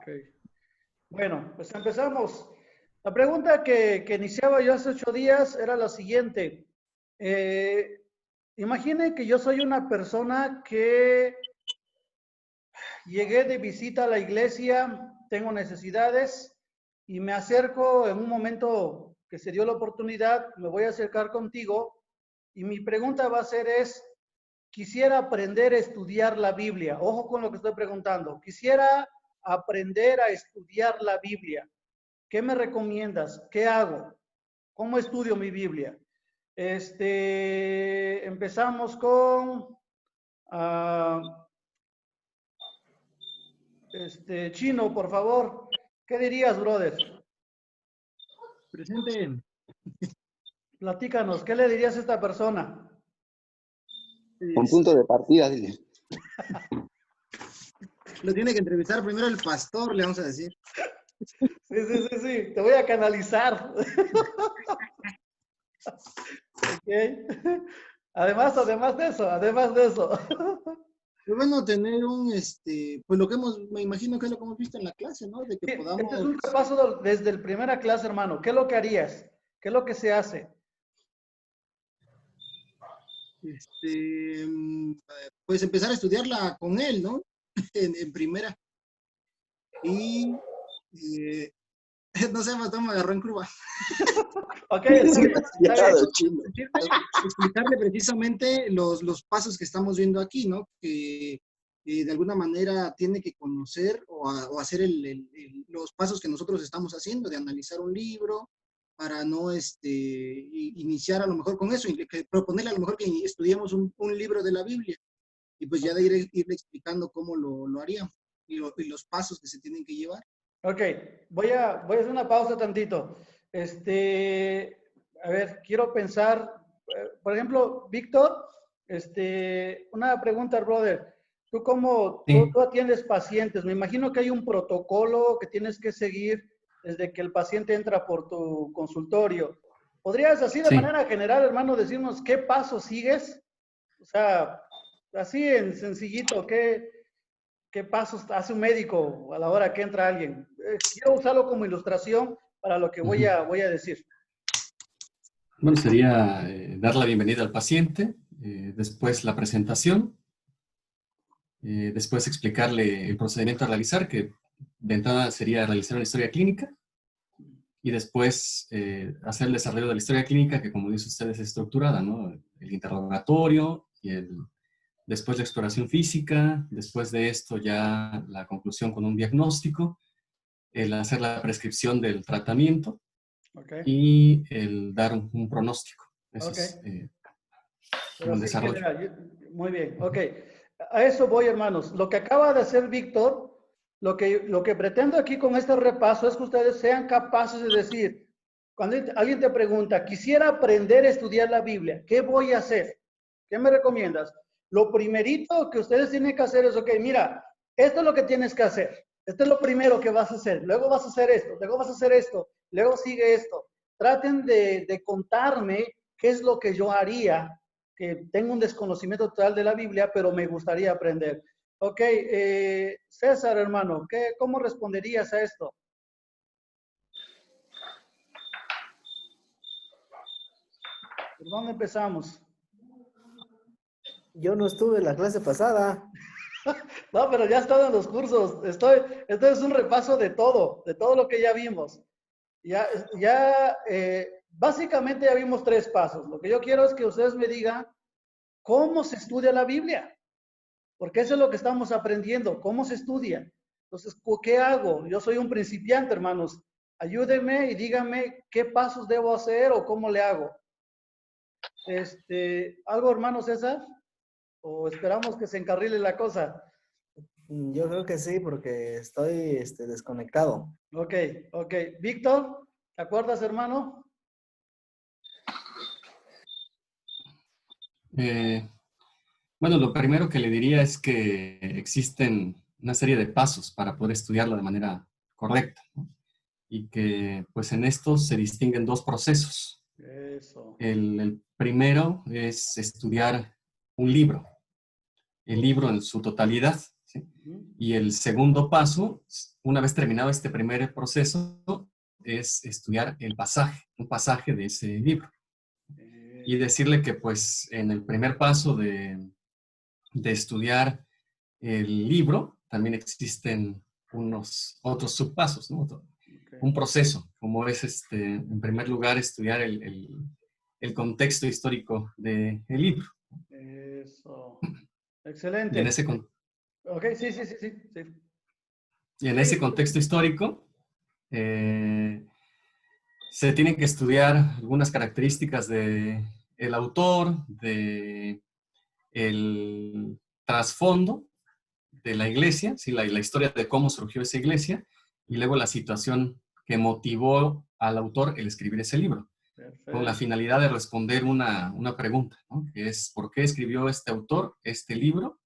Ok. Bueno, pues empezamos. La pregunta que iniciaba yo hace 8 días era la siguiente. Eh, Imagine que yo soy una persona que llegué de visita a la iglesia, tengo necesidades y me acerco en un momento que se dio la oportunidad, me voy a acercar contigo y mi pregunta va a ser quisiera aprender a estudiar la Biblia. Ojo con lo que estoy preguntando. Quisiera aprender a estudiar la Biblia. ¿Qué me recomiendas? ¿Qué hago? ¿Cómo estudio mi Biblia? Empezamos con Chino, por favor. ¿Qué dirías, brother? Presente. Platícanos, ¿qué le dirías a esta persona? Un punto de partida, dile. Lo tiene que entrevistar primero el pastor, le vamos a decir. Sí, te voy a canalizar. Okay. Además de eso. Es bueno tener pues lo que me imagino que es lo que hemos visto en la clase, ¿no? De que Sí, este es podamos, un repaso desde el primera clase, hermano. ¿Qué es lo que harías? ¿Qué es lo que se hace? pues empezar a estudiarla con él, ¿no? En primera. Y, no sé, pastor, me agarró en curva. Ok, está bien. Explicarle precisamente los pasos que estamos viendo aquí, ¿no? Que de alguna manera tiene que conocer o hacer los pasos que nosotros estamos haciendo, de analizar un libro, para no iniciar a lo mejor con eso, y proponerle a lo mejor que estudiemos un libro de la Biblia, y pues ya de ir explicando cómo lo haríamos, y los pasos que se tienen que llevar. Ok, voy a hacer una pausa tantito. A ver, quiero pensar, por ejemplo, Víctor, una pregunta, brother. Tú atiendes pacientes, me imagino que hay un protocolo que tienes que seguir desde que el paciente entra por tu consultorio. ¿Podrías así de manera general, hermano, decirnos qué paso sigues? O sea, así en sencillito, ¿qué pasos hace un médico a la hora que entra alguien? Quiero usarlo como ilustración para lo que voy a decir. Bueno, sería dar la bienvenida al paciente, después la presentación, después explicarle el procedimiento a realizar, que de entrada sería realizar una historia clínica, y después hacer el desarrollo de la historia clínica, que como dice usted es estructurada, ¿no? El interrogatorio y después la exploración física, después de esto ya la conclusión con un diagnóstico, el hacer la prescripción del tratamiento y el dar un pronóstico. Eso es un desarrollo. Muy bien, ok. A eso voy, hermanos. Lo que acaba de hacer Víctor, lo que pretendo aquí con este repaso es que ustedes sean capaces de decir, cuando alguien te pregunta, quisiera aprender a estudiar la Biblia, ¿qué voy a hacer? ¿Qué me recomiendas? Lo primerito que ustedes tienen que hacer es, ok, mira, esto es lo que tienes que hacer. Esto es lo primero que vas a hacer. Luego vas a hacer esto, luego vas a hacer esto, luego sigue esto. Traten de contarme qué es lo que yo haría, que tengo un desconocimiento total de la Biblia, pero me gustaría aprender. Ok, César, hermano, ¿cómo responderías a esto? ¿Por dónde empezamos? Yo no estuve en la clase pasada. No, pero ya he estado en los cursos. Esto es un repaso de todo lo que ya vimos. Básicamente ya vimos 3 pasos. Lo que yo quiero es que ustedes me digan cómo se estudia la Biblia. Porque eso es lo que estamos aprendiendo, cómo se estudia. Entonces, ¿qué hago? Yo soy un principiante, hermanos. Ayúdenme y díganme qué pasos debo hacer o cómo le hago. ¿Algo, hermano César? ¿O esperamos que se encarrile la cosa? Yo creo que sí, porque estoy desconectado. Ok. Víctor, ¿te acuerdas, hermano? Bueno, lo primero que le diría es que existen una serie de pasos para poder estudiarlo de manera correcta, ¿no? Y que pues en estos se distinguen 2 procesos. Eso. El primero es estudiar un libro, el libro en su totalidad, ¿sí? Y el segundo paso, una vez terminado este primer proceso, es estudiar el pasaje, un pasaje de ese libro. Y decirle que pues en el primer paso de estudiar el libro, también existen unos otros subpasos, ¿no? Un proceso, como es, en primer lugar, estudiar el contexto histórico del libro. Eso. Y Excelente. en ese, Ok, sí. y en ese contexto histórico se tienen que estudiar algunas características del autor, de el trasfondo de la iglesia, ¿sí? La historia de cómo surgió esa iglesia, y luego la situación que motivó al autor el escribir ese libro, con la Perfecto. finalidad de responder una pregunta, ¿no? Que es, ¿por qué escribió este autor este libro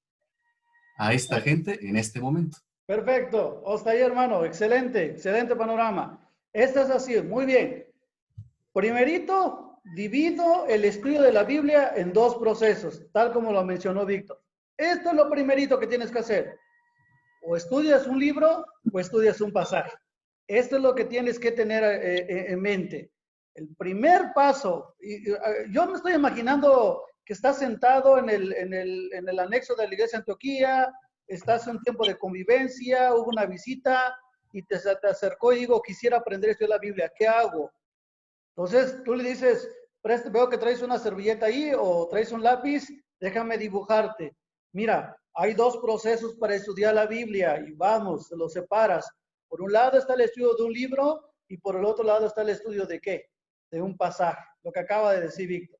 a esta gente en este momento? Perfecto. Hasta ahí, hermano. Excelente panorama. Esto es así, muy bien. Primerito, divido el estudio de la Biblia en dos procesos, tal como lo mencionó Víctor. Esto es lo primerito que tienes que hacer. O estudias un libro o estudias un pasaje. Esto es lo que tienes que tener en mente. El primer paso, yo me estoy imaginando que estás sentado en el anexo de la iglesia de Antioquía, estás en un tiempo de convivencia, hubo una visita y te acercó y digo, quisiera aprender a estudiar la Biblia, ¿qué hago? Entonces tú le dices, veo que traes una servilleta ahí o traes un lápiz, déjame dibujarte. Mira, hay dos procesos para estudiar la Biblia y vamos, los separas. Por un lado está el estudio de un libro y por el otro lado está el estudio de qué? De un pasaje, lo que acaba de decir Víctor.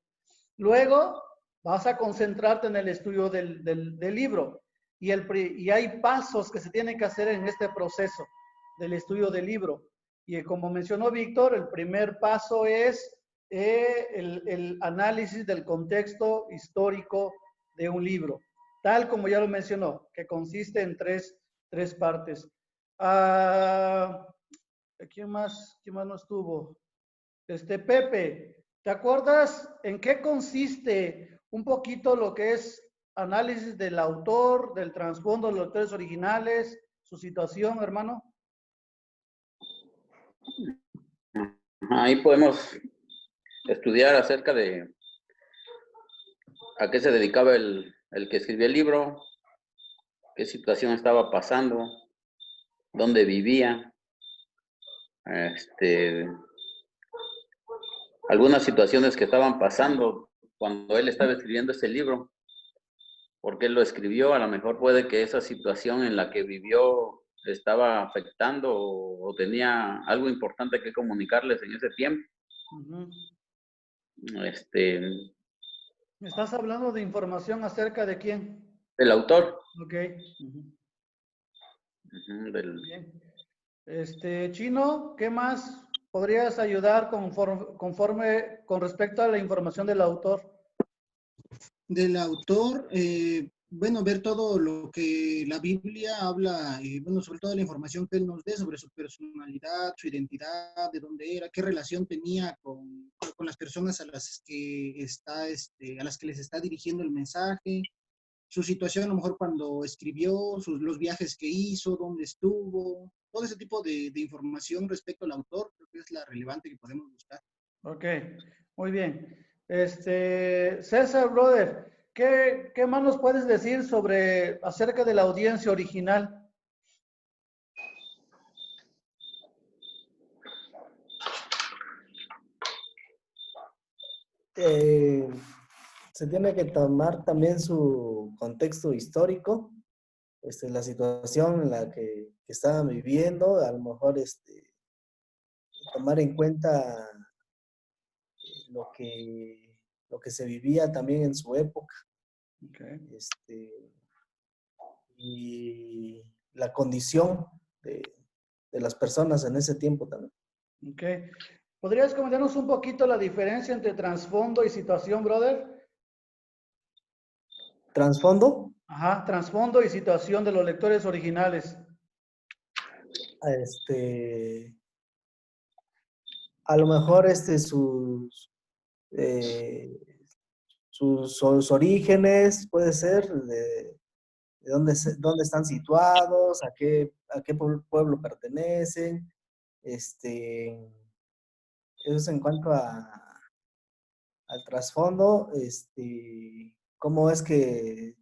Luego vas a concentrarte en el estudio del libro y hay pasos que se tienen que hacer en este proceso del estudio del libro. Y como mencionó Víctor, el primer paso es el análisis del contexto histórico de un libro, tal como ya lo mencionó, que consiste en tres partes. ¿Quién más no estuvo? Pepe, ¿te acuerdas en qué consiste un poquito lo que es análisis del autor, del trasfondo de los autores originales, su situación, hermano? Ahí podemos estudiar acerca de a qué se dedicaba el que escribió el libro, qué situación estaba pasando, dónde vivía, algunas situaciones que estaban pasando cuando él estaba escribiendo ese libro, por qué él lo escribió. A lo mejor puede que esa situación en la que vivió estaba afectando o tenía algo importante que comunicarles en ese tiempo. ¿Estás hablando de información acerca de quién? El autor. Ok. Bien. Chino, ¿qué más podrías ayudar conforme con respecto a la información del autor? Del autor, bueno, ver todo lo que la Biblia habla, bueno, sobre todo la información que él nos dé sobre su personalidad, su identidad, de dónde era, qué relación tenía con las personas a las que a las que les está dirigiendo el mensaje, su situación a lo mejor cuando escribió, los viajes que hizo, dónde estuvo, todo ese tipo de información respecto al autor, creo que es la relevante que podemos buscar. Ok, muy bien. César, brother, ¿qué más nos puedes decir acerca de la audiencia original? Se tiene que tomar también su contexto histórico, la situación en la que estaban viviendo, a lo mejor tomar en cuenta lo que se vivía también en su época. Okay. Y la condición de las personas en ese tiempo también. Ok. ¿Podrías comentarnos un poquito la diferencia entre trasfondo y situación, brother? ¿Trasfondo? Ajá, trasfondo y situación de los lectores originales. A lo mejor sus orígenes, puede ser, de dónde están situados, a qué pueblo pertenecen. Eso es en cuanto al trasfondo, cómo es que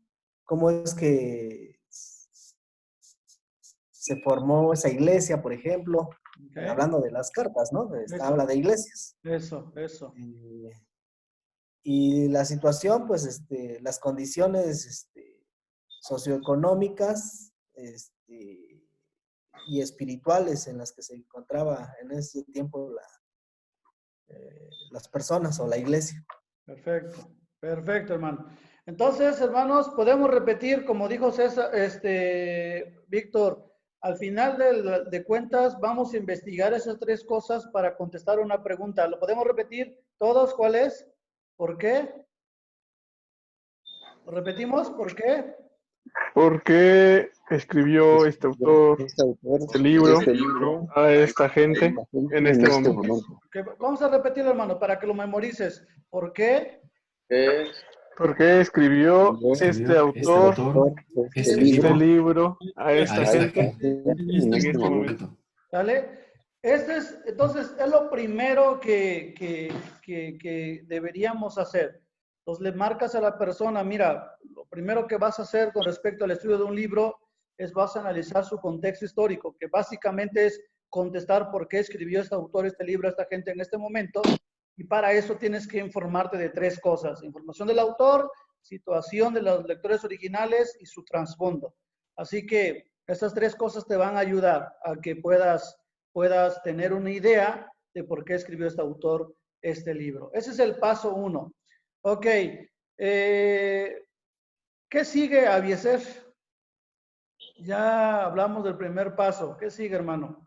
se formó esa iglesia, por ejemplo, Ok. hablando de las cartas, ¿no? Habla de iglesias. Eso. Y la situación, pues, las condiciones socioeconómicas y espirituales en las que se encontraba en ese tiempo las personas o la iglesia. Perfecto, perfecto, hermano. Entonces, hermanos, podemos repetir, como dijo César, Víctor, al final de cuentas vamos a investigar esas tres cosas para contestar una pregunta. ¿Lo podemos repetir todos? ¿Cuál es? ¿Por qué? ¿Lo repetimos? ¿Por qué? ¿Por qué escribió este autor este libro a esta gente en este momento? Okay, vamos a repetirlo, hermano, para que lo memorices. ¿Por qué? ¿Por qué escribió este autor este este libro libro a a esta esta gente gente en en este este momento? momento? ¿Sale? Entonces, es lo primero que deberíamos hacer. Entonces, le marcas a la persona, mira, lo primero que vas a hacer con respecto al estudio de un libro es vas a analizar su contexto histórico, que básicamente es contestar por qué escribió este autor este libro a esta gente en este momento. Y para eso tienes que informarte de tres cosas: información del autor, situación de los lectores originales y su trasfondo. Así que estas tres cosas te van a ayudar a que puedas tener una idea de por qué escribió este autor este libro. Ese es el paso 1. Ok. ¿Qué sigue, Abieser? Ya hablamos del primer paso. ¿Qué sigue, hermano?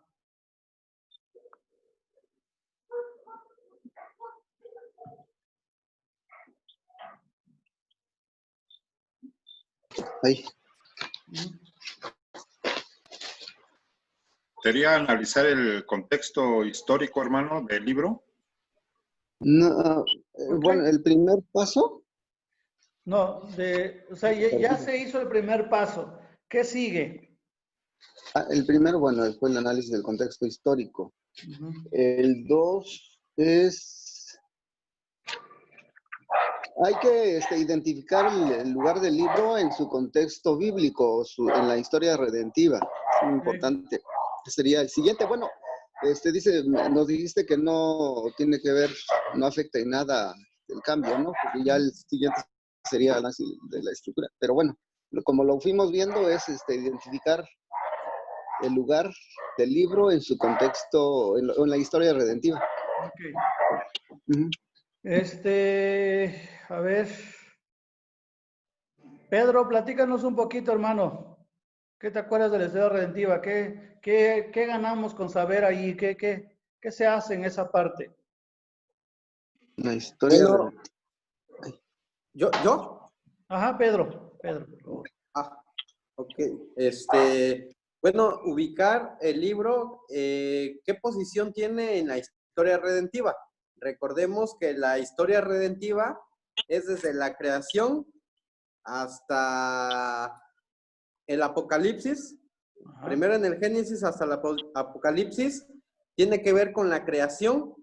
Ay, ¿Sería analizar el contexto histórico, hermano, del libro? no, Ok. bueno, el primer paso, No, o sea, ya se hizo el primer paso. ¿Qué sigue? el primero, bueno, después el análisis del contexto histórico. Ujú. El 2 es, hay que identificar el lugar del libro en su contexto bíblico, en la historia redentiva. Es muy importante. Sería el siguiente. Bueno, nos dijiste que no tiene que ver, no afecta en nada el cambio, ¿no? Porque ya el siguiente sería el análisis de la estructura. Pero bueno, como lo fuimos viendo es identificar el lugar del libro en su contexto, en la historia redentiva. Ok. Uh-huh. A ver. Pedro, platícanos un poquito, hermano. ¿Qué te acuerdas de la historia redentiva? ¿Qué ganamos con saber ahí? ¿Qué se hace en esa parte? La historia Bueno, redentiva. ¿Yo? Ajá, Pedro, por favor. Ah, ok. Bueno, ubicar el libro, ¿qué posición tiene en la historia redentiva? Recordemos que la historia redentiva es desde la creación hasta el Apocalipsis. Ajá. Primero en el Génesis hasta el Apocalipsis, tiene que ver con la creación,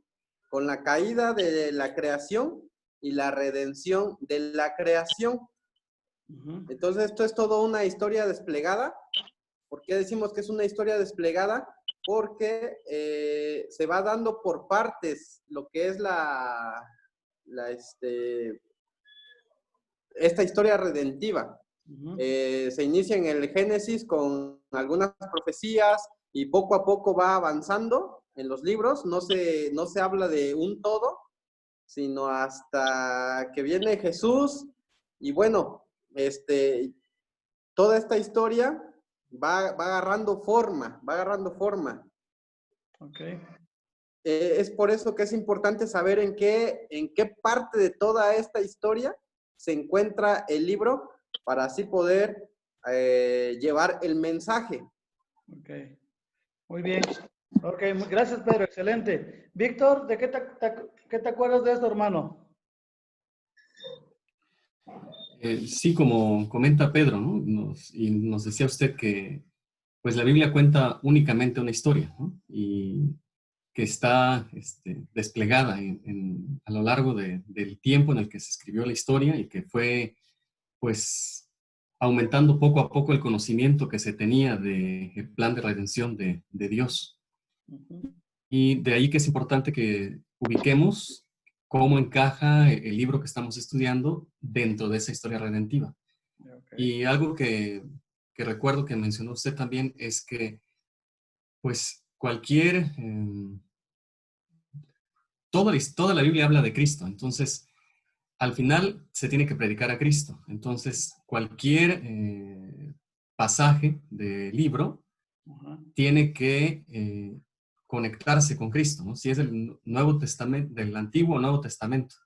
con la caída de la creación y la redención de la creación. Uh-huh. Entonces, esto es toda una historia desplegada. ¿Por qué decimos que es una historia desplegada? Porque se va dando por partes lo que es esta historia redentiva. Uh-huh. Se inicia en el Génesis con algunas profecías y poco a poco va avanzando en los libros. No se habla de un todo, sino hasta que viene Jesús. Y bueno, toda esta historia va agarrando forma. Okay. Es por eso que es importante saber en qué parte de toda esta historia se encuentra el libro, para así poder llevar el mensaje. Ok, muy bien. Ok, gracias, Pedro, excelente. Víctor, ¿de qué te acuerdas de esto, hermano? Sí, como comenta Pedro, ¿no? Y nos decía usted que pues la Biblia cuenta únicamente una historia, ¿no? Y que está desplegada a lo largo del tiempo en el que se escribió la historia y que fue pues aumentando poco a poco el conocimiento que se tenía del plan de redención de Dios. Y de ahí que es importante que ubiquemos cómo encaja el libro que estamos estudiando dentro de esa historia redentiva. Y algo que recuerdo que mencionó usted también es que, pues, toda la Biblia habla de Cristo, entonces, al final se tiene que predicar a Cristo. Entonces, cualquier pasaje del libro tiene que conectarse con Cristo, ¿no? Si es del Nuevo Testamento, del Antiguo o Nuevo Testamento.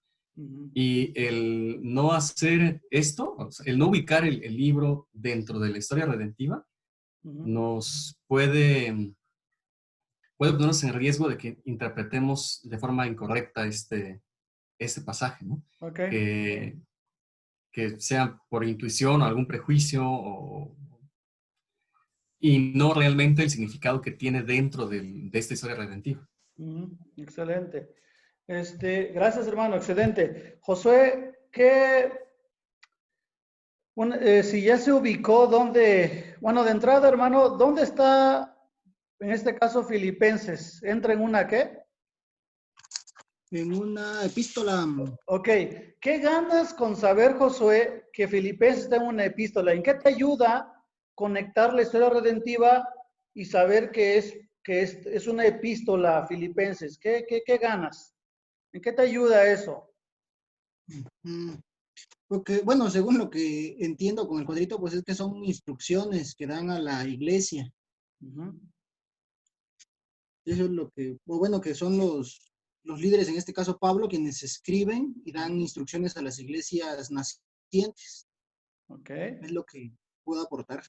Y el no hacer esto, o sea, el no ubicar el libro dentro de la historia redentiva, nos puede ponernos en riesgo de que interpretemos de forma incorrecta este pasaje, ¿no? Que sea por intuición o algún prejuicio y no realmente el significado que tiene dentro de esta historia redentiva. Excelente. Gracias, hermano, excelente. Josué, si ya se ubicó dónde, bueno, de entrada, hermano, ¿dónde está, en este caso, Filipenses? ¿Entra en una qué? En una epístola. Ok, ¿qué ganas con saber, Josué, que Filipenses está en una epístola? ¿En qué te ayuda conectar la historia redentiva y saber que es una epístola Filipenses? ¿Qué ganas? ¿En qué te ayuda eso? Porque, bueno, según lo que entiendo con el cuadrito, pues es que son instrucciones que dan a la iglesia. Eso es lo que, bueno, que son los líderes, en este caso Pablo, quienes escriben y dan instrucciones a las iglesias nacientes. Ok. Es lo que puedo aportar.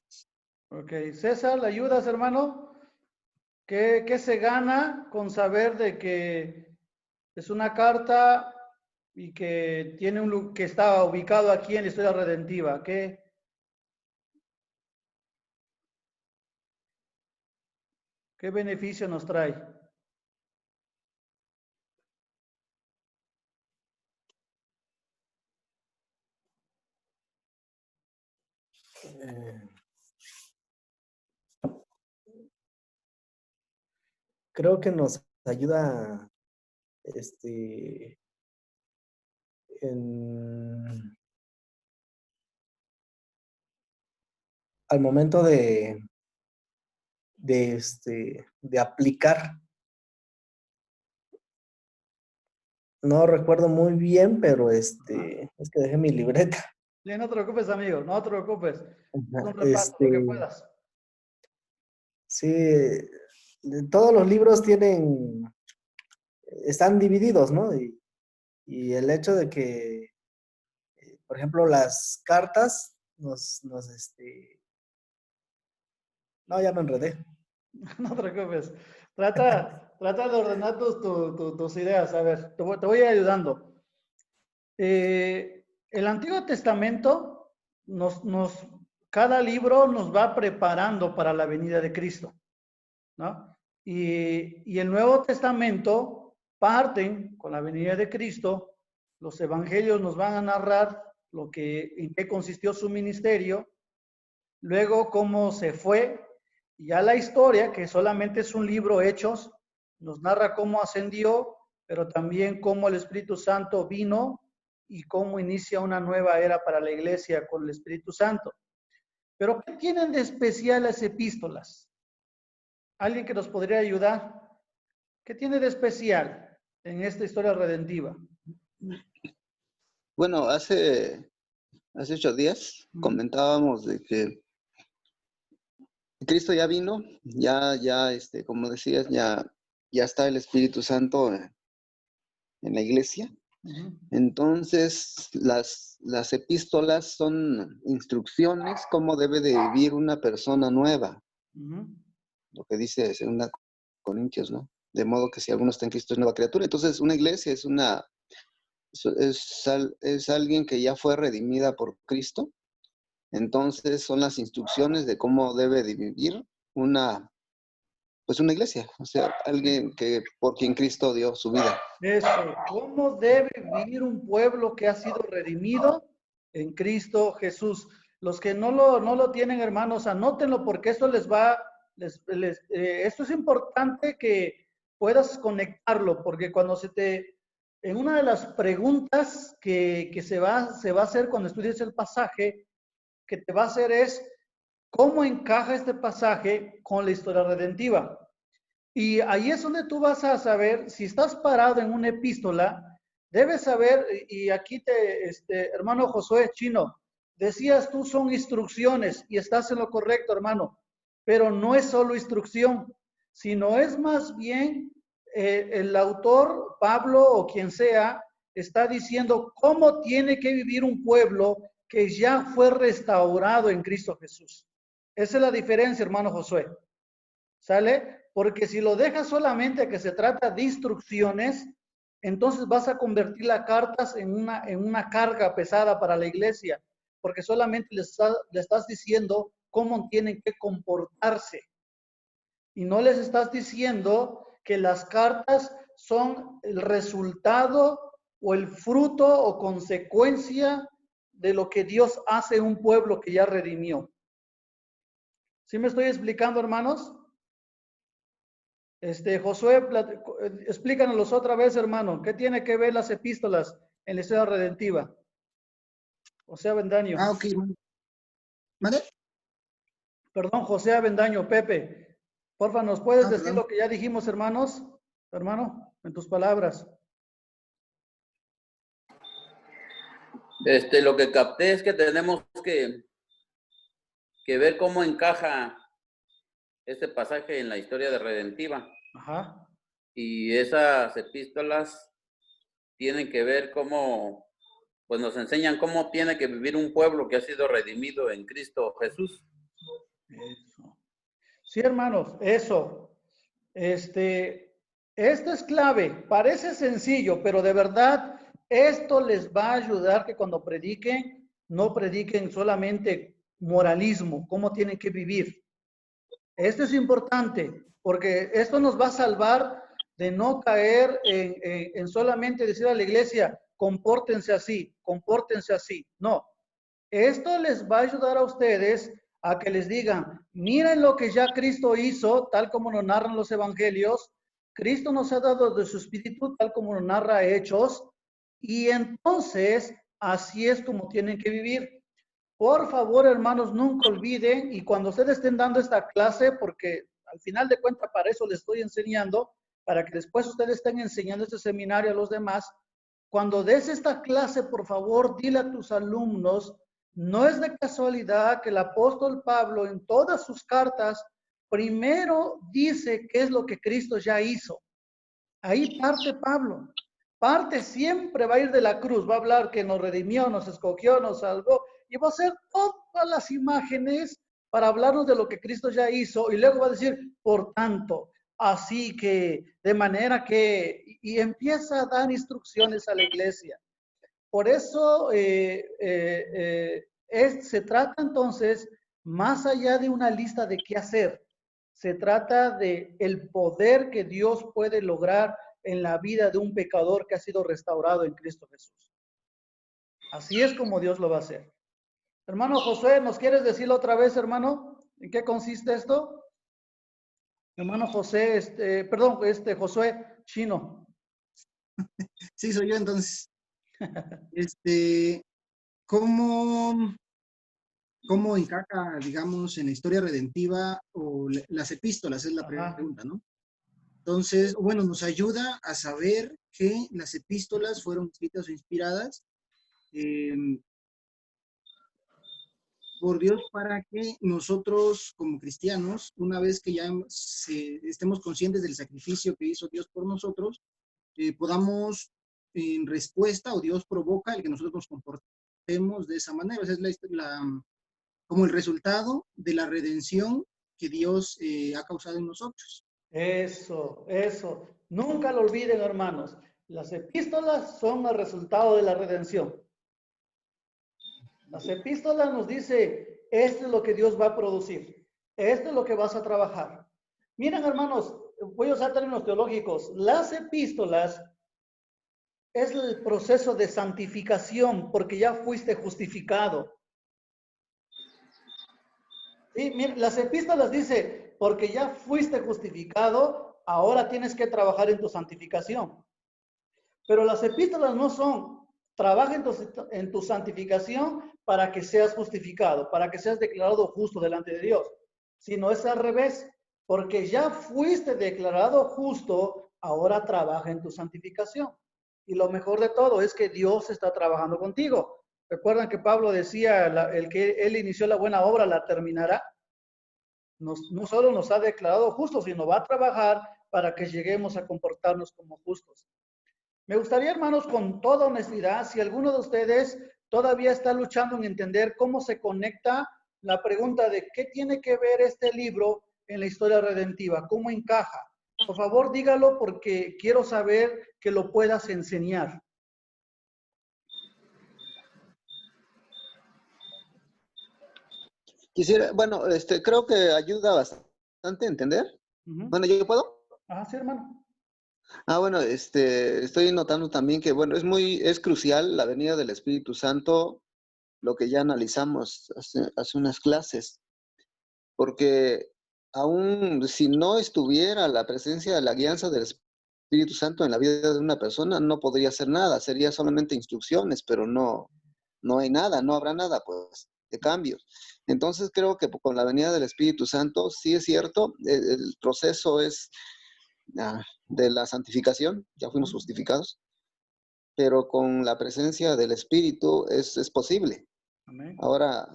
Ok. César, ¿le ayudas, hermano? ¿Qué se gana con saber de que es una carta y que que está ubicado aquí en la historia redentiva? ¿Qué beneficio nos trae? Creo que nos ayuda al momento de aplicar. No recuerdo muy bien, pero es que dejé mi libreta. Sí, no te preocupes, amigo, no te preocupes. Es un repaso, Este, lo que puedas. Sí, todos los libros están divididos, ¿no? Y el hecho de que, por ejemplo, las cartas no, ya me enredé. No te preocupes. Trata de ordenar tus ideas. A ver, te voy a ir ayudando. El Antiguo Testamento, cada libro nos va preparando para la venida de Cristo, ¿no? Y el Nuevo Testamento parten con la venida de Cristo. Los evangelios nos van a narrar en qué consistió su ministerio, luego cómo se fue. Y ya la historia, que solamente es un libro, Hechos, nos narra cómo ascendió, pero también cómo el Espíritu Santo vino y cómo inicia una nueva era para la iglesia con el Espíritu Santo. Pero ¿qué tienen de especial las epístolas? ¿Alguien que nos podría ayudar? ¿Qué tiene de especial en esta historia redentiva? Bueno, hace 8 días comentábamos de que Cristo ya vino, ya, como decías, ya está el Espíritu Santo en la iglesia. Entonces, las epístolas son instrucciones cómo debe de vivir una persona nueva. Lo que dice 2 Corintios, ¿no? De modo que si alguno está en Cristo es nueva criatura. Entonces, una iglesia es una es alguien que ya fue redimida por Cristo. Entonces son las instrucciones de cómo debe de vivir una iglesia, o sea, alguien que por quien Cristo dio su vida. Eso, ¿cómo debe vivir un pueblo que ha sido redimido en Cristo Jesús? Los que no lo tienen, hermanos, anótenlo porque esto esto es importante que puedas conectarlo, porque cuando en una de las preguntas que se va a hacer cuando estudies el pasaje, que te va a hacer es, ¿cómo encaja este pasaje con la historia redentiva? Y ahí es donde tú vas a saber, si estás parado en una epístola, debes saber, y aquí hermano Josué Chino, decías tú son instrucciones, y estás en lo correcto, hermano, pero no es solo instrucción, sino es más bien el autor, Pablo o quien sea, está diciendo cómo tiene que vivir un pueblo que ya fue restaurado en Cristo Jesús. Esa es la diferencia, hermano Josué. ¿Sale? Porque si lo dejas solamente que se trata de instrucciones, entonces vas a convertir las cartas en una carga pesada para la iglesia, porque solamente le estás diciendo cómo tienen que comportarse. Y no les estás diciendo que las cartas son el resultado o el fruto o consecuencia de lo que Dios hace en un pueblo que ya redimió. ¿Sí me estoy explicando, hermanos? Josué, explícanos otra vez, hermano. ¿Qué tiene que ver las epístolas en la historia redentiva? José Avendaño. Ok. ¿Vale? Perdón, José Avendaño, Pepe. Porfa, ¿nos puedes decir perdón. lo que ya dijimos, hermanos? Hermano, en tus palabras. Lo que capté es que tenemos que ver cómo encaja este pasaje en la historia de redentiva. Ajá. Y esas epístolas tienen que ver cómo, pues nos enseñan cómo tiene que vivir un pueblo que ha sido redimido en Cristo Jesús. Eso. Sí, hermanos, eso. Esto es clave. Parece sencillo, pero de verdad esto les va a ayudar que cuando prediquen, no prediquen solamente moralismo, cómo tienen que vivir. Esto es importante, porque esto nos va a salvar de no caer en solamente decir a la iglesia, compórtense así, compórtense así. No, esto les va a ayudar a ustedes a que les digan, miren lo que ya Cristo hizo, tal como nos narran los evangelios. Cristo nos ha dado de su espíritu, tal como nos narra Hechos, y entonces así es como tienen que vivir. Por favor, hermanos, nunca olviden, y cuando ustedes estén dando esta clase, porque al final de cuentas para eso les estoy enseñando, para que después ustedes estén enseñando este seminario a los demás, cuando des esta clase, por favor, dile a tus alumnos, no es de casualidad que el apóstol Pablo en todas sus cartas primero dice qué es lo que Cristo ya hizo. Ahí parte Pablo. Parte siempre va a ir de la cruz, va a hablar que nos redimió, nos escogió, nos salvó, y va a hacer todas las imágenes para hablarnos de lo que Cristo ya hizo, y luego va a decir, por tanto, así que, de manera que, y empieza a dar instrucciones a la iglesia. Por eso se trata entonces, más allá de una lista de qué hacer, se trata de el poder que Dios puede lograr en la vida de un pecador que ha sido restaurado en Cristo Jesús. Así es como Dios lo va a hacer. Hermano Josué, ¿nos quieres decirlo otra vez, hermano? ¿En qué consiste esto? Hermano José, Josué Chino. Sí, soy yo entonces. ¿Cómo encaja, digamos, en la historia redentiva o las epístolas? Es la pregunta, ¿no? Entonces, bueno, nos ayuda a saber que las epístolas fueron escritas o inspiradas por Dios para que nosotros como cristianos, una vez que ya estemos conscientes del sacrificio que hizo Dios por nosotros, podamos en respuesta, o Dios provoca el que nosotros nos comportemos de esa manera. O sea, es como el resultado de la redención que Dios ha causado en nosotros. Eso. Nunca lo olviden, hermanos. Las epístolas son el resultado de la redención. Las epístolas nos dice, esto es lo que Dios va a producir. Esto es lo que vas a trabajar. Miren, hermanos, voy a usar términos teológicos. Las epístolas es el proceso de santificación porque ya fuiste justificado. Sí, miren, las epístolas dice, porque ya fuiste justificado, ahora tienes que trabajar en tu santificación. Pero las epístolas no son, trabaja en tu santificación para que seas justificado, para que seas declarado justo delante de Dios, sino es al revés, porque ya fuiste declarado justo, ahora trabaja en tu santificación. Y lo mejor de todo es que Dios está trabajando contigo. ¿Recuerdan que Pablo decía, el que él inició la buena obra la terminará? No solo nos ha declarado justos, sino va a trabajar para que lleguemos a comportarnos como justos. Me gustaría, hermanos, con toda honestidad, si alguno de ustedes todavía está luchando en entender cómo se conecta la pregunta de qué tiene que ver este libro en la historia redentiva, cómo encaja. Por favor, dígalo porque quiero saber que lo puedas enseñar. Quisiera, bueno, creo que ayuda bastante a entender. Bueno, ¿yo puedo? Sí, hermano. Bueno, estoy notando también que, bueno, es crucial la venida del Espíritu Santo, lo que ya analizamos hace unas clases, porque aún si no estuviera la presencia de la guianza del Espíritu Santo en la vida de una persona, no podría hacer nada, sería solamente instrucciones, pero no hay nada, no habrá nada, pues, de cambios. Entonces creo que con la venida del Espíritu Santo, sí es cierto, el proceso es de la santificación, ya fuimos justificados, pero con la presencia del Espíritu es posible. Amén. Ahora,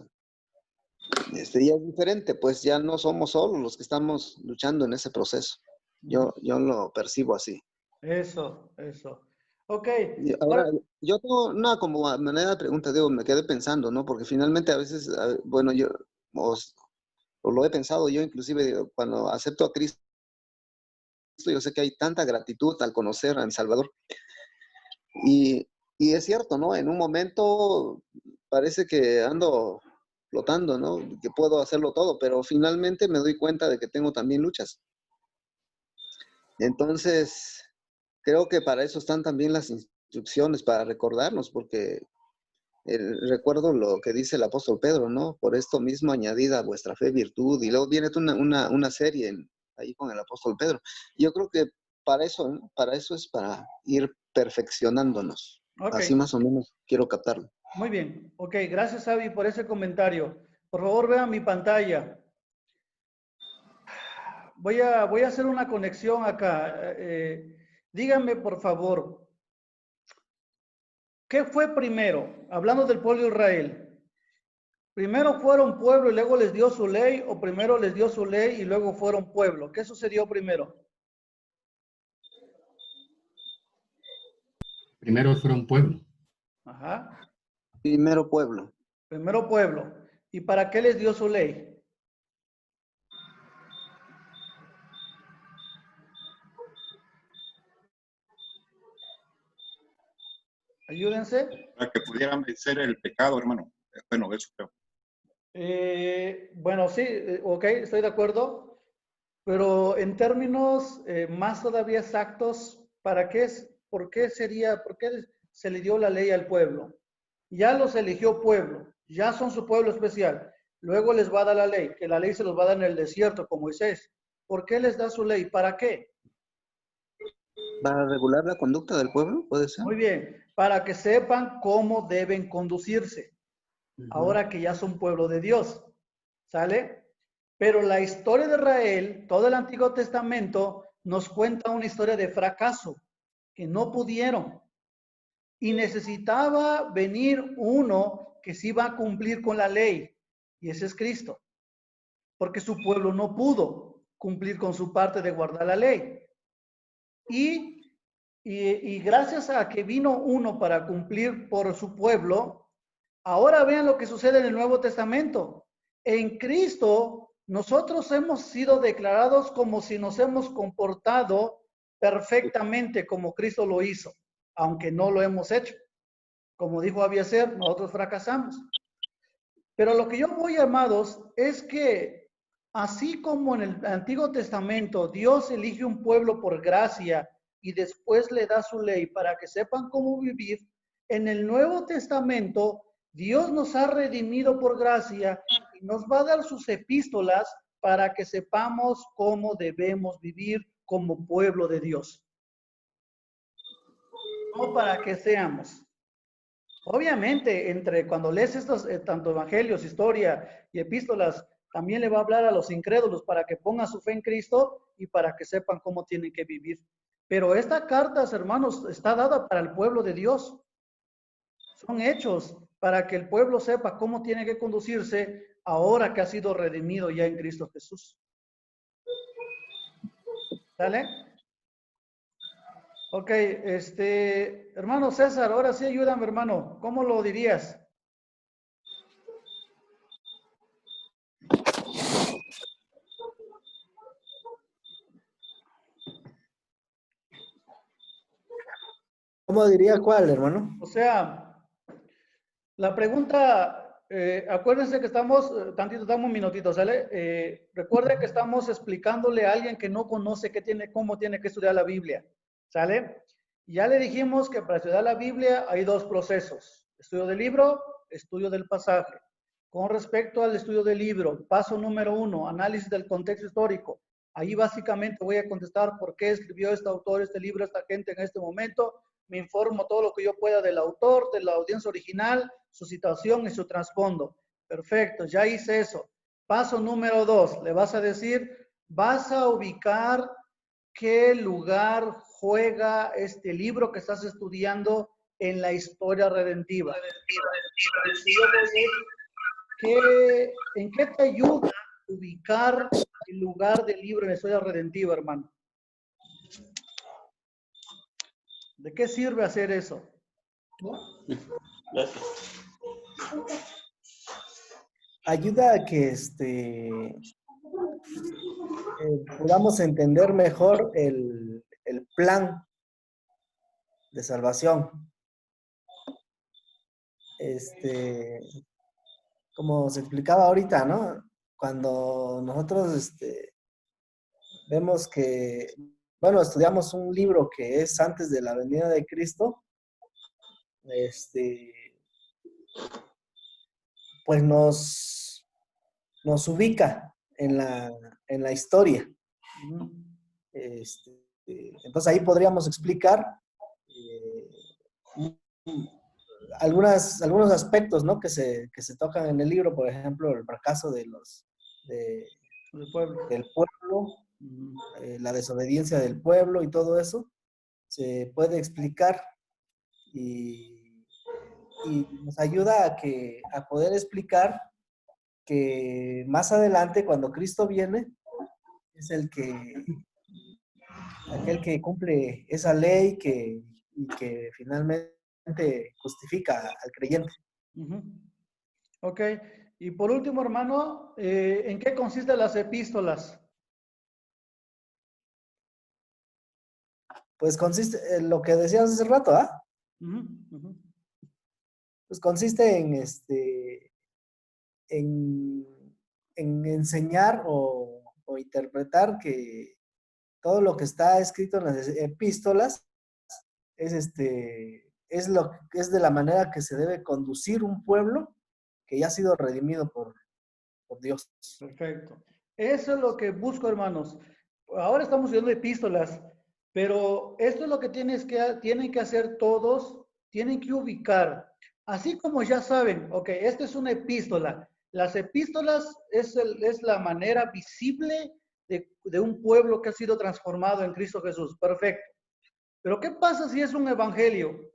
ya es diferente, pues ya no somos solos los que estamos luchando en ese proceso. Yo lo percibo así. Eso. Ok. Ahora, yo tengo una como manera de pregunta, digo, me quedé pensando, ¿no? Porque finalmente a veces, bueno, yo, o lo he pensado yo inclusive, digo, cuando acepto a Cristo, yo sé que hay tanta gratitud al conocer a mi Salvador. Y es cierto, ¿no? En un momento parece que ando flotando, ¿no? Que puedo hacerlo todo, pero finalmente me doy cuenta de que tengo también luchas. Entonces, creo que para eso están también las instrucciones, para recordarnos, porque recuerdo lo que dice el apóstol Pedro, ¿no? Por esto mismo añadida a vuestra fe virtud, y luego viene una serie ahí con el apóstol Pedro. Yo creo que para eso, ¿no? Para eso es para ir perfeccionándonos. Okay. Así más o menos quiero captarlo. Muy bien. Ok, gracias, Avi, por ese comentario. Por favor, vean mi pantalla. Voy a hacer una conexión acá. Díganme, por favor, ¿qué fue primero? Hablando del pueblo de Israel. ¿Primero fueron pueblo y luego les dio su ley? ¿O primero les dio su ley y luego fueron pueblo? ¿Qué sucedió primero? Primero fueron pueblo. Ajá. Primero pueblo. Primero pueblo. ¿Y para qué les dio su ley? Ayúdense. Para que pudieran vencer el pecado, hermano. Bueno, eso creo. Bueno, sí, ok, estoy de acuerdo. Pero en términos más todavía exactos, ¿por qué se le dio la ley al pueblo? Ya los eligió pueblo, ya son su pueblo especial. Luego les va a dar la ley, que la ley se los va a dar en el desierto con Moisés. ¿Por qué les da su ley? ¿Para qué? ¿Para regular la conducta del pueblo? ¿Puede ser? Muy bien, para que sepan cómo deben conducirse. Ahora que ya son pueblo de Dios. ¿Sale? Pero la historia de Israel, todo el Antiguo Testamento, nos cuenta una historia de fracaso, que no pudieron. Y necesitaba venir uno que sí iba a cumplir con la ley, y ese es Cristo. Porque su pueblo no pudo cumplir con su parte de guardar la ley. Y gracias a que vino uno para cumplir por su pueblo, ahora vean lo que sucede en el Nuevo Testamento. En Cristo, nosotros hemos sido declarados como si nos hemos comportado perfectamente como Cristo lo hizo. aunque no lo hemos hecho. Como dijo Abiezer, nosotros fracasamos. Pero lo que yo voy, amados, es que así como en el Antiguo Testamento Dios elige un pueblo por gracia y después le da su ley para que sepan cómo vivir, en el Nuevo Testamento Dios nos ha redimido por gracia y nos va a dar sus epístolas para que sepamos cómo debemos vivir como pueblo de Dios. No para que seamos. Obviamente, cuando lees estos, tanto evangelios, historia y epístolas, también le va a hablar a los incrédulos para que pongan su fe en Cristo y para que sepan cómo tienen que vivir. Pero esta carta, hermanos, está dada para el pueblo de Dios. Son hechos para que el pueblo sepa cómo tiene que conducirse ahora que ha sido redimido ya en Cristo Jesús. ¿Sale? Ok, hermano César, ahora sí ayúdame, hermano. ¿Cómo lo dirías? ¿Cómo diría cuál, hermano? O sea, la pregunta, acuérdense que estamos, tantito, damos un minutito, ¿sale? Recuerde que estamos explicándole a alguien que no conoce cómo tiene que estudiar la Biblia, ¿sale? Ya le dijimos que para estudiar la Biblia hay dos procesos, estudio del libro, estudio del pasaje. Con respecto al estudio del libro, paso número 1, análisis del contexto histórico. Ahí básicamente voy a contestar por qué escribió este autor, este libro, esta gente en este momento. Me informo todo lo que yo pueda del autor, de la audiencia original, su situación y su trasfondo. Perfecto, ya hice eso. Paso número 2, le vas a decir, vas a ubicar qué lugar juega este libro que estás estudiando en la historia redentiva. ¿En qué te ayuda ubicar el lugar del libro en la historia redentiva, hermano? ¿De qué sirve hacer eso? Ayuda a que podamos entender mejor el plan de salvación. Como se explicaba ahorita, ¿no? Cuando nosotros vemos que, bueno, estudiamos un libro que es antes de la venida de Cristo, pues nos ubica en la historia. Entonces ahí podríamos explicar algunos aspectos, ¿no? que se tocan en el libro, por ejemplo, el fracaso del pueblo, la desobediencia del pueblo y todo eso, se puede explicar y nos ayuda a poder explicar que más adelante, cuando Cristo viene, es aquel que cumple esa ley y que finalmente justifica al creyente. Ok, y por último, hermano, ¿en qué consisten las epístolas? Pues consiste en lo que decías hace rato, ¿ah? Pues consiste en enseñar o interpretar que todo lo que está escrito en las epístolas es de la manera que se debe conducir un pueblo que ya ha sido redimido por Dios. Perfecto. Eso es lo que busco, hermanos. Ahora estamos viendo epístolas, pero esto es lo que tienen que hacer todos, tienen que ubicar. Así como ya saben, ok, esta es una epístola. Las epístolas es la manera visible de un pueblo que ha sido transformado en Cristo Jesús. Perfecto. Pero ¿qué pasa si es un evangelio?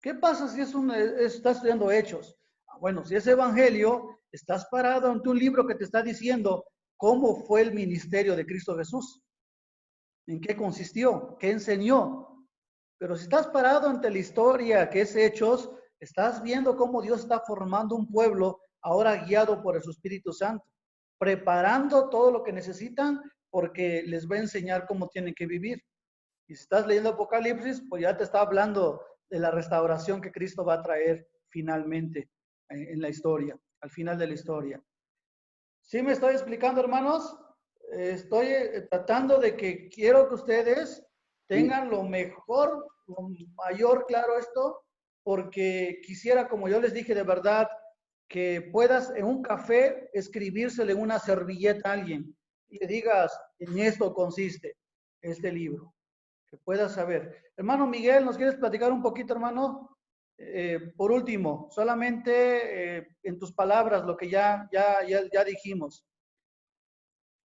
¿Qué pasa si estás estudiando Hechos? Bueno, si es evangelio, estás parado ante un libro que te está diciendo cómo fue el ministerio de Cristo Jesús. ¿En qué consistió? ¿Qué enseñó? Pero si estás parado ante la historia que es Hechos, estás viendo cómo Dios está formando un pueblo ahora guiado por su Espíritu Santo, preparando todo lo que necesitan porque les va a enseñar cómo tienen que vivir. Y si estás leyendo Apocalipsis, pues ya te está hablando de la restauración que Cristo va a traer finalmente en la historia, al final de la historia. ¿Sí me estoy explicando, hermanos? Estoy tratando de que quiero que ustedes tengan lo mejor, lo mayor claro esto, porque quisiera, como yo les dije, de verdad, que puedas en un café escribírsele en una servilleta a alguien y le digas, en esto consiste este libro, que puedas saber. Hermano Miguel, ¿nos quieres platicar un poquito, hermano? Por último, solamente en tus palabras, lo que ya dijimos.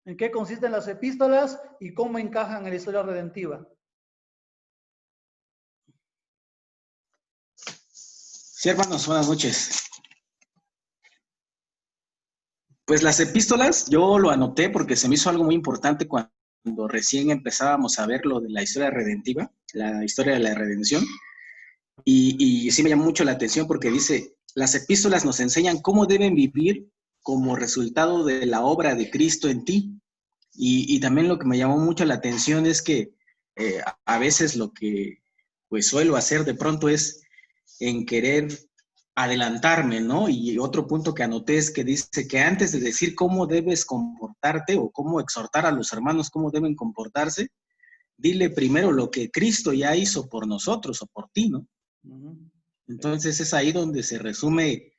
¿En qué consisten las epístolas y cómo encajan en la historia redentiva? Sí, hermanos, buenas noches. Pues las epístolas, yo lo anoté porque se me hizo algo muy importante cuando recién empezábamos a ver lo de la historia redentiva, la historia de la redención. Y sí me llamó mucho la atención porque dice, las epístolas nos enseñan cómo deben vivir como resultado de la obra de Cristo en ti. Y también lo que me llamó mucho la atención es que a veces lo que pues suelo hacer de pronto es en querer adelantarme, ¿no? Y otro punto que anoté es que dice que antes de decir cómo debes comportarte o cómo exhortar a los hermanos cómo deben comportarse, dile primero lo que Cristo ya hizo por nosotros o por ti, ¿no? Entonces es ahí donde se resume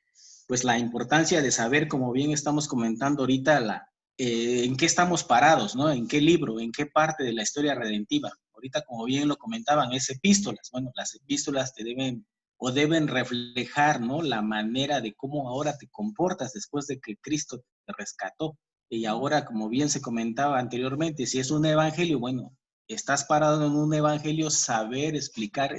pues la importancia de saber, como bien estamos comentando ahorita, en qué estamos parados, ¿no? En qué libro, en qué parte de la historia redentiva. Ahorita, como bien lo comentaban, es epístolas. Bueno, las epístolas te deben reflejar, ¿no? La manera de cómo ahora te comportas después de que Cristo te rescató. Y ahora, como bien se comentaba anteriormente, si es un evangelio, bueno, estás parado en un evangelio, saber explicar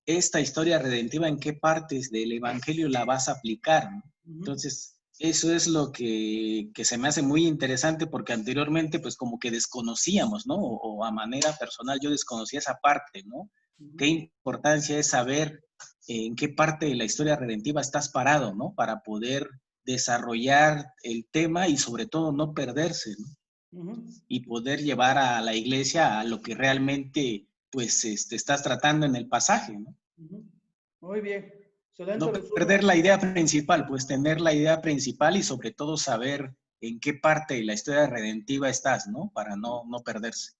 esta historia redentiva, en qué partes del evangelio la vas a aplicar, ¿no? Entonces, eso es lo que se me hace muy interesante porque anteriormente pues como que desconocíamos, ¿no? O a manera personal yo desconocía esa parte, ¿no? Qué importancia es saber en qué parte de la historia redentiva estás parado, ¿no? Para poder desarrollar el tema y sobre todo no perderse, ¿no? Y poder llevar a la iglesia a lo que realmente pues estás tratando en el pasaje, ¿no? Muy bien. Excelente No resumen. perder la idea principal, pues tener la idea principal y sobre todo saber en qué parte de la historia redentiva estás, ¿no? Para no perderse.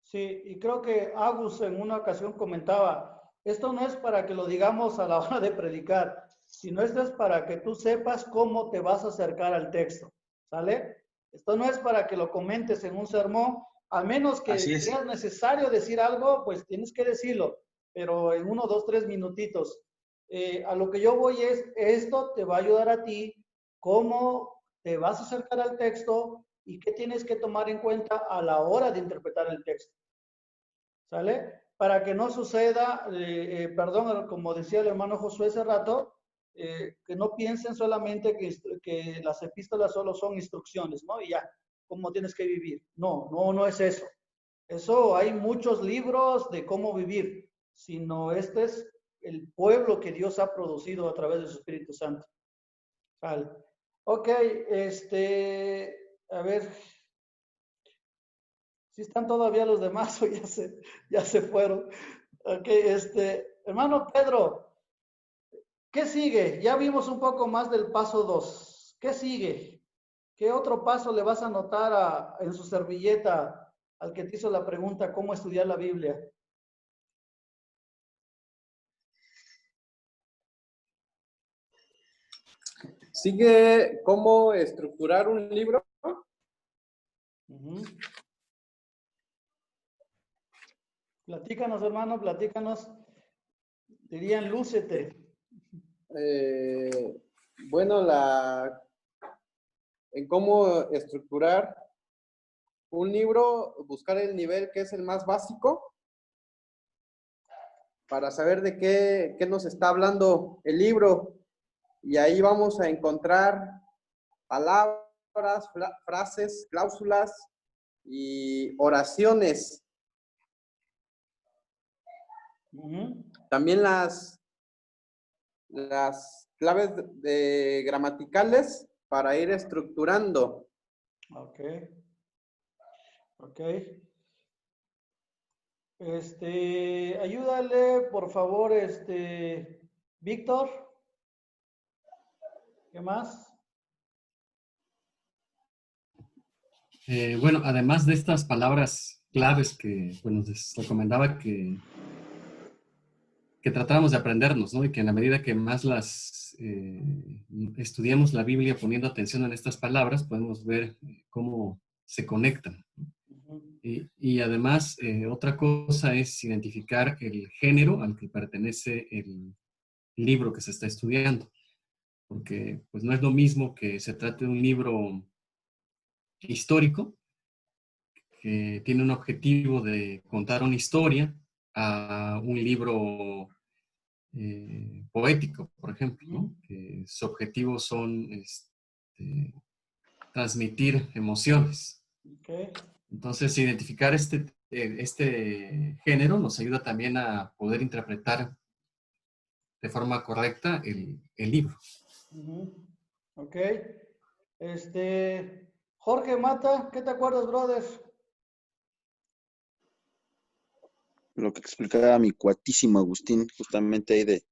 Sí, y creo que Agus en una ocasión comentaba, esto no es para que lo digamos a la hora de predicar, sino esto es para que tú sepas cómo te vas a acercar al texto, ¿sale? Esto no es para que lo comentes en un sermón, al menos que creas necesario decir algo, pues tienes que decirlo, pero en 1, 2, 3 minutitos. A lo que yo voy es, esto te va a ayudar a ti, cómo te vas a acercar al texto y qué tienes que tomar en cuenta a la hora de interpretar el texto. ¿Sale? Para que no suceda, perdón, como decía el hermano Josué hace rato, que no piensen solamente que las epístolas solo son instrucciones, ¿no? Y ya, cómo tienes que vivir. No es eso. Eso hay muchos libros de cómo vivir, sino este es el pueblo que Dios ha producido a través de su Espíritu Santo. ¿Sale? Ok, a ver, si están todavía los demás o ya se fueron. Ok, hermano Pedro, ¿qué sigue? Ya vimos un poco más del paso 2. ¿Qué sigue? ¿Qué otro paso le vas a anotar en su servilleta al que te hizo la pregunta cómo estudiar la Biblia? Sigue cómo estructurar un libro. Platícanos, hermano, platícanos. Dirían, lúcete. Bueno, en cómo estructurar un libro, buscar el nivel que es el más básico para saber de qué nos está hablando el libro. Y ahí vamos a encontrar palabras, frases, cláusulas y oraciones. También las claves gramaticales para ir estructurando. Ok. Ayúdale, por favor, Víctor. ¿Qué más? Bueno, además de estas palabras claves que bueno, les recomendaba que tratáramos de aprendernos, ¿no? Y que en la medida que más las estudiemos la Biblia poniendo atención en estas palabras, podemos ver cómo se conectan. Y además, otra cosa es identificar el género al que pertenece el libro que se está estudiando. Porque pues no es lo mismo que se trate de un libro histórico, que tiene un objetivo de contar una historia, a un libro poético, por ejemplo, ¿no? Que sus objetivos son transmitir emociones. Okay. Entonces, identificar este género nos ayuda también a poder interpretar de forma correcta el libro. Ok. Jorge Mata, ¿qué te acuerdas, brother? Lo que explicaba mi cuatísimo Agustín, justamente ahí de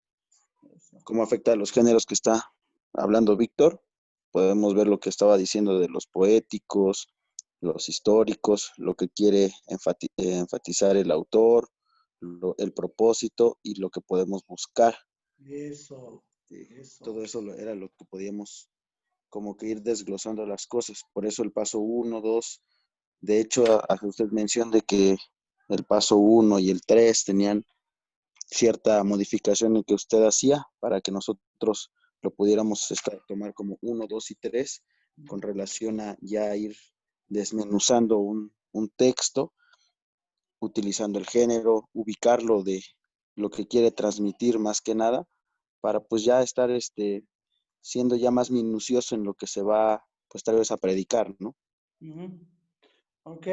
cómo afecta a los géneros que está hablando Víctor. Podemos ver lo que estaba diciendo de los poéticos, los históricos, lo que quiere enfatizar el autor, el propósito y lo que podemos buscar. Eso. Todo eso era lo que podíamos como que ir desglosando las cosas. Por eso el paso 1, 2, de hecho, hace usted mención de que el paso 1 y el 3 tenían cierta modificación en que usted hacía para que nosotros lo pudiéramos tomar como 1, 2 y 3 con relación a ya ir desmenuzando un texto, utilizando el género, ubicarlo de lo que quiere transmitir más que nada, para pues ya estar siendo ya más minucioso en lo que se va pues tal vez a predicar, ¿no? Ok.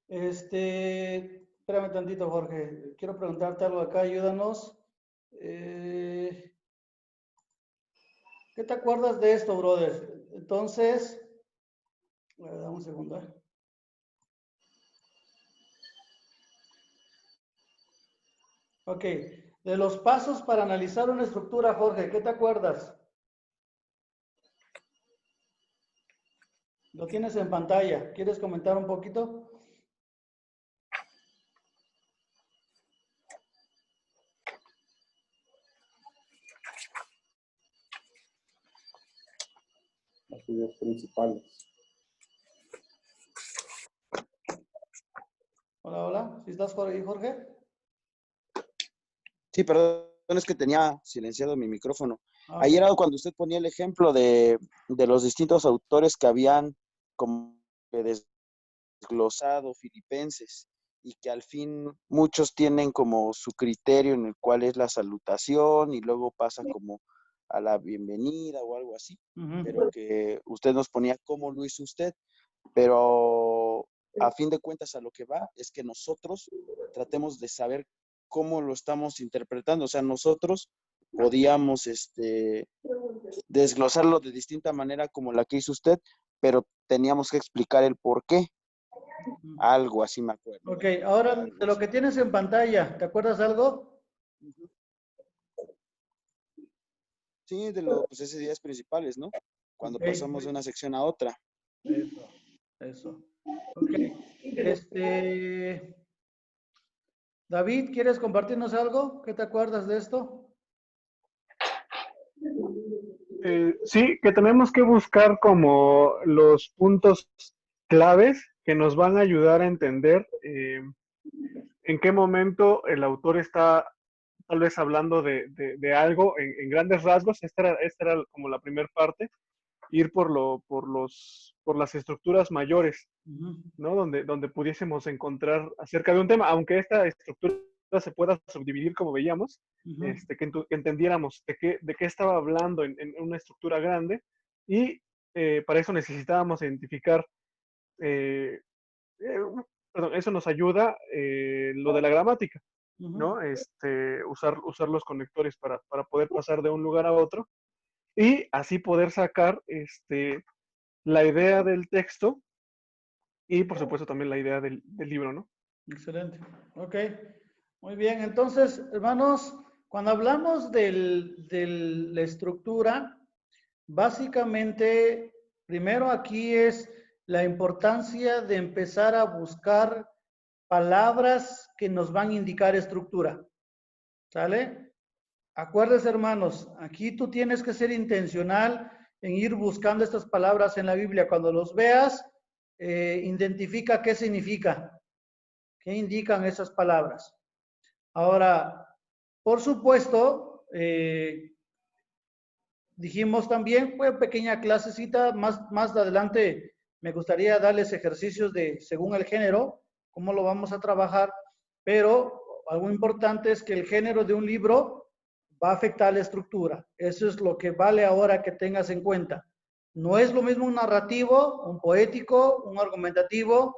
Espérame tantito, Jorge. Quiero preguntarte algo acá, ayúdanos. ¿Qué te acuerdas de esto, brother? Entonces, dame un segundo, ¿eh? Ok, de los pasos para analizar una estructura, Jorge, ¿qué te acuerdas? Lo tienes en pantalla. ¿Quieres comentar un poquito? Las ideas principales. Hola, hola. ¿Sí estás por ahí, Jorge? Sí, perdón, es que tenía silenciado mi micrófono. Ahí era cuando usted ponía el ejemplo de los distintos autores que habían como desglosado Filipenses y que al fin muchos tienen como su criterio en el cual es la salutación y luego pasan como a la bienvenida o algo así, pero que usted nos ponía cómo lo hizo usted, pero a fin de cuentas a lo que va es que nosotros tratemos de saber cómo lo estamos interpretando, o sea, nosotros podíamos desglosarlo de distinta manera como la que hizo usted, pero teníamos que explicar el por qué. Algo así me acuerdo. Ok, ahora de lo que tienes en pantalla, ¿te acuerdas algo? Sí, de pues esas ideas principales, ¿no? Cuando pasamos de una sección a otra. Eso. Ok. David, ¿quieres compartirnos algo? ¿Qué te acuerdas de esto? Sí, que tenemos que buscar como los puntos claves que nos van a ayudar a entender en qué momento el autor está tal vez hablando de algo en grandes rasgos. Esta era como la primera parte, ir por las estructuras mayores, ¿no? Donde pudiésemos encontrar acerca de un tema, aunque esta estructura se pueda subdividir como veíamos, que entendiéramos de qué estaba hablando en una estructura grande, y para eso necesitábamos identificar, perdón, eso nos ayuda lo de la gramática, ¿no? Usar los conectores para poder pasar de un lugar a otro, y así poder sacar la idea del texto y por supuesto también la idea del libro, ¿no? Excelente. Ok. Muy bien. Entonces, hermanos, cuando hablamos de la estructura, básicamente, primero aquí es la importancia de empezar a buscar palabras que nos van a indicar estructura. ¿Sale? Acuérdense, hermanos, aquí tú tienes que ser intencional en ir buscando estas palabras en la Biblia. Cuando los veas, identifica qué significa, qué indican esas palabras. Ahora, por supuesto, dijimos también, fue pequeña clasecita, más adelante me gustaría darles ejercicios de según el género, cómo lo vamos a trabajar, pero algo importante es que el género de un libro va a afectar la estructura. Eso es lo que vale ahora que tengas en cuenta. No es lo mismo un narrativo, un poético, un argumentativo,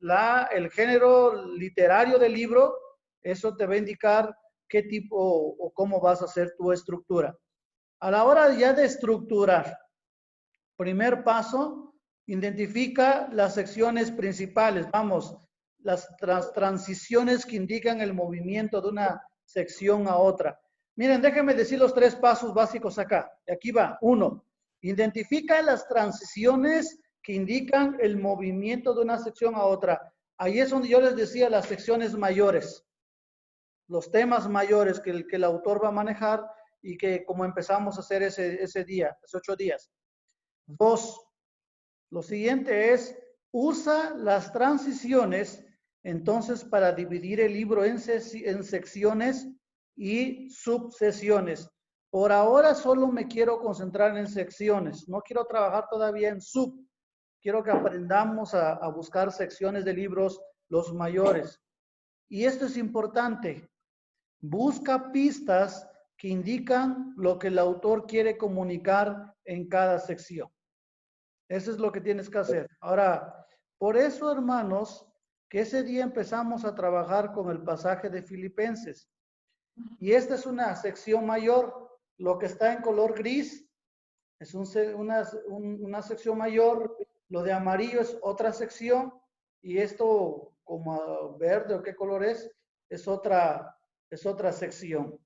el género literario del libro, eso te va a indicar qué tipo o cómo vas a hacer tu estructura. A la hora ya de estructurar, primer paso, identifica las secciones principales, vamos, las transiciones que indican el movimiento de una sección a otra. Miren, déjenme decir los 3 pasos básicos acá. Aquí va. 1. Identifica las transiciones que indican el movimiento de una sección a otra. Ahí es donde yo les decía las secciones mayores, los temas mayores que el autor va a manejar y que como empezamos a hacer ese día, esos 8 días. 2. Lo siguiente es, usa las transiciones entonces para dividir el libro en secciones y subsesiones. Por ahora solo me quiero concentrar en secciones, no quiero trabajar todavía en sub. Quiero que aprendamos a buscar secciones de libros, los mayores. Y esto es importante. Busca pistas que indican lo que el autor quiere comunicar en cada sección. Eso es lo que tienes que hacer. Ahora, por eso, hermanos, que ese día empezamos a trabajar con el pasaje de Filipenses. Y esta es una sección mayor. Lo que está en color gris es una sección mayor. Lo de amarillo es otra sección. Y esto, como verde o qué color es otra sección.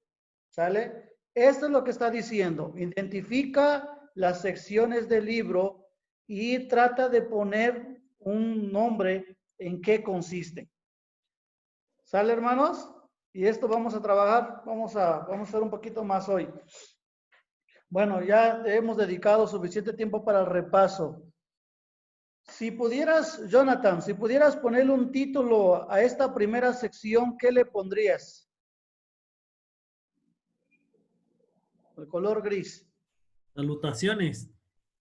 ¿Sale? Esto es lo que está diciendo. Identifica las secciones del libro y trata de poner un nombre en qué consiste. ¿Sale, hermanos? Y esto vamos a trabajar, vamos a hacer un poquito más hoy. Bueno, ya hemos dedicado suficiente tiempo para el repaso. Si pudieras, Jonathan, si pudieras ponerle un título a esta primera sección, ¿qué le pondrías? El color gris. Salutaciones.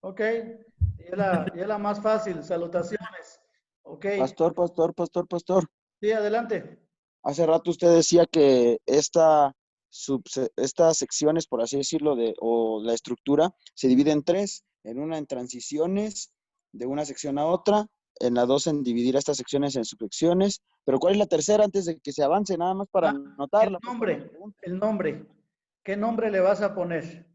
Ok, y la más fácil, salutaciones. Ok. Pastor. Sí, adelante. Hace rato usted decía que estas secciones, por así decirlo, o la estructura, se divide en 3. En una en transiciones, de una sección a otra. En la 2 en dividir estas secciones en subsecciones. Pero ¿cuál es la tercera antes de que se avance? Nada más para anotarla. El nombre. ¿Qué nombre le vas a poner?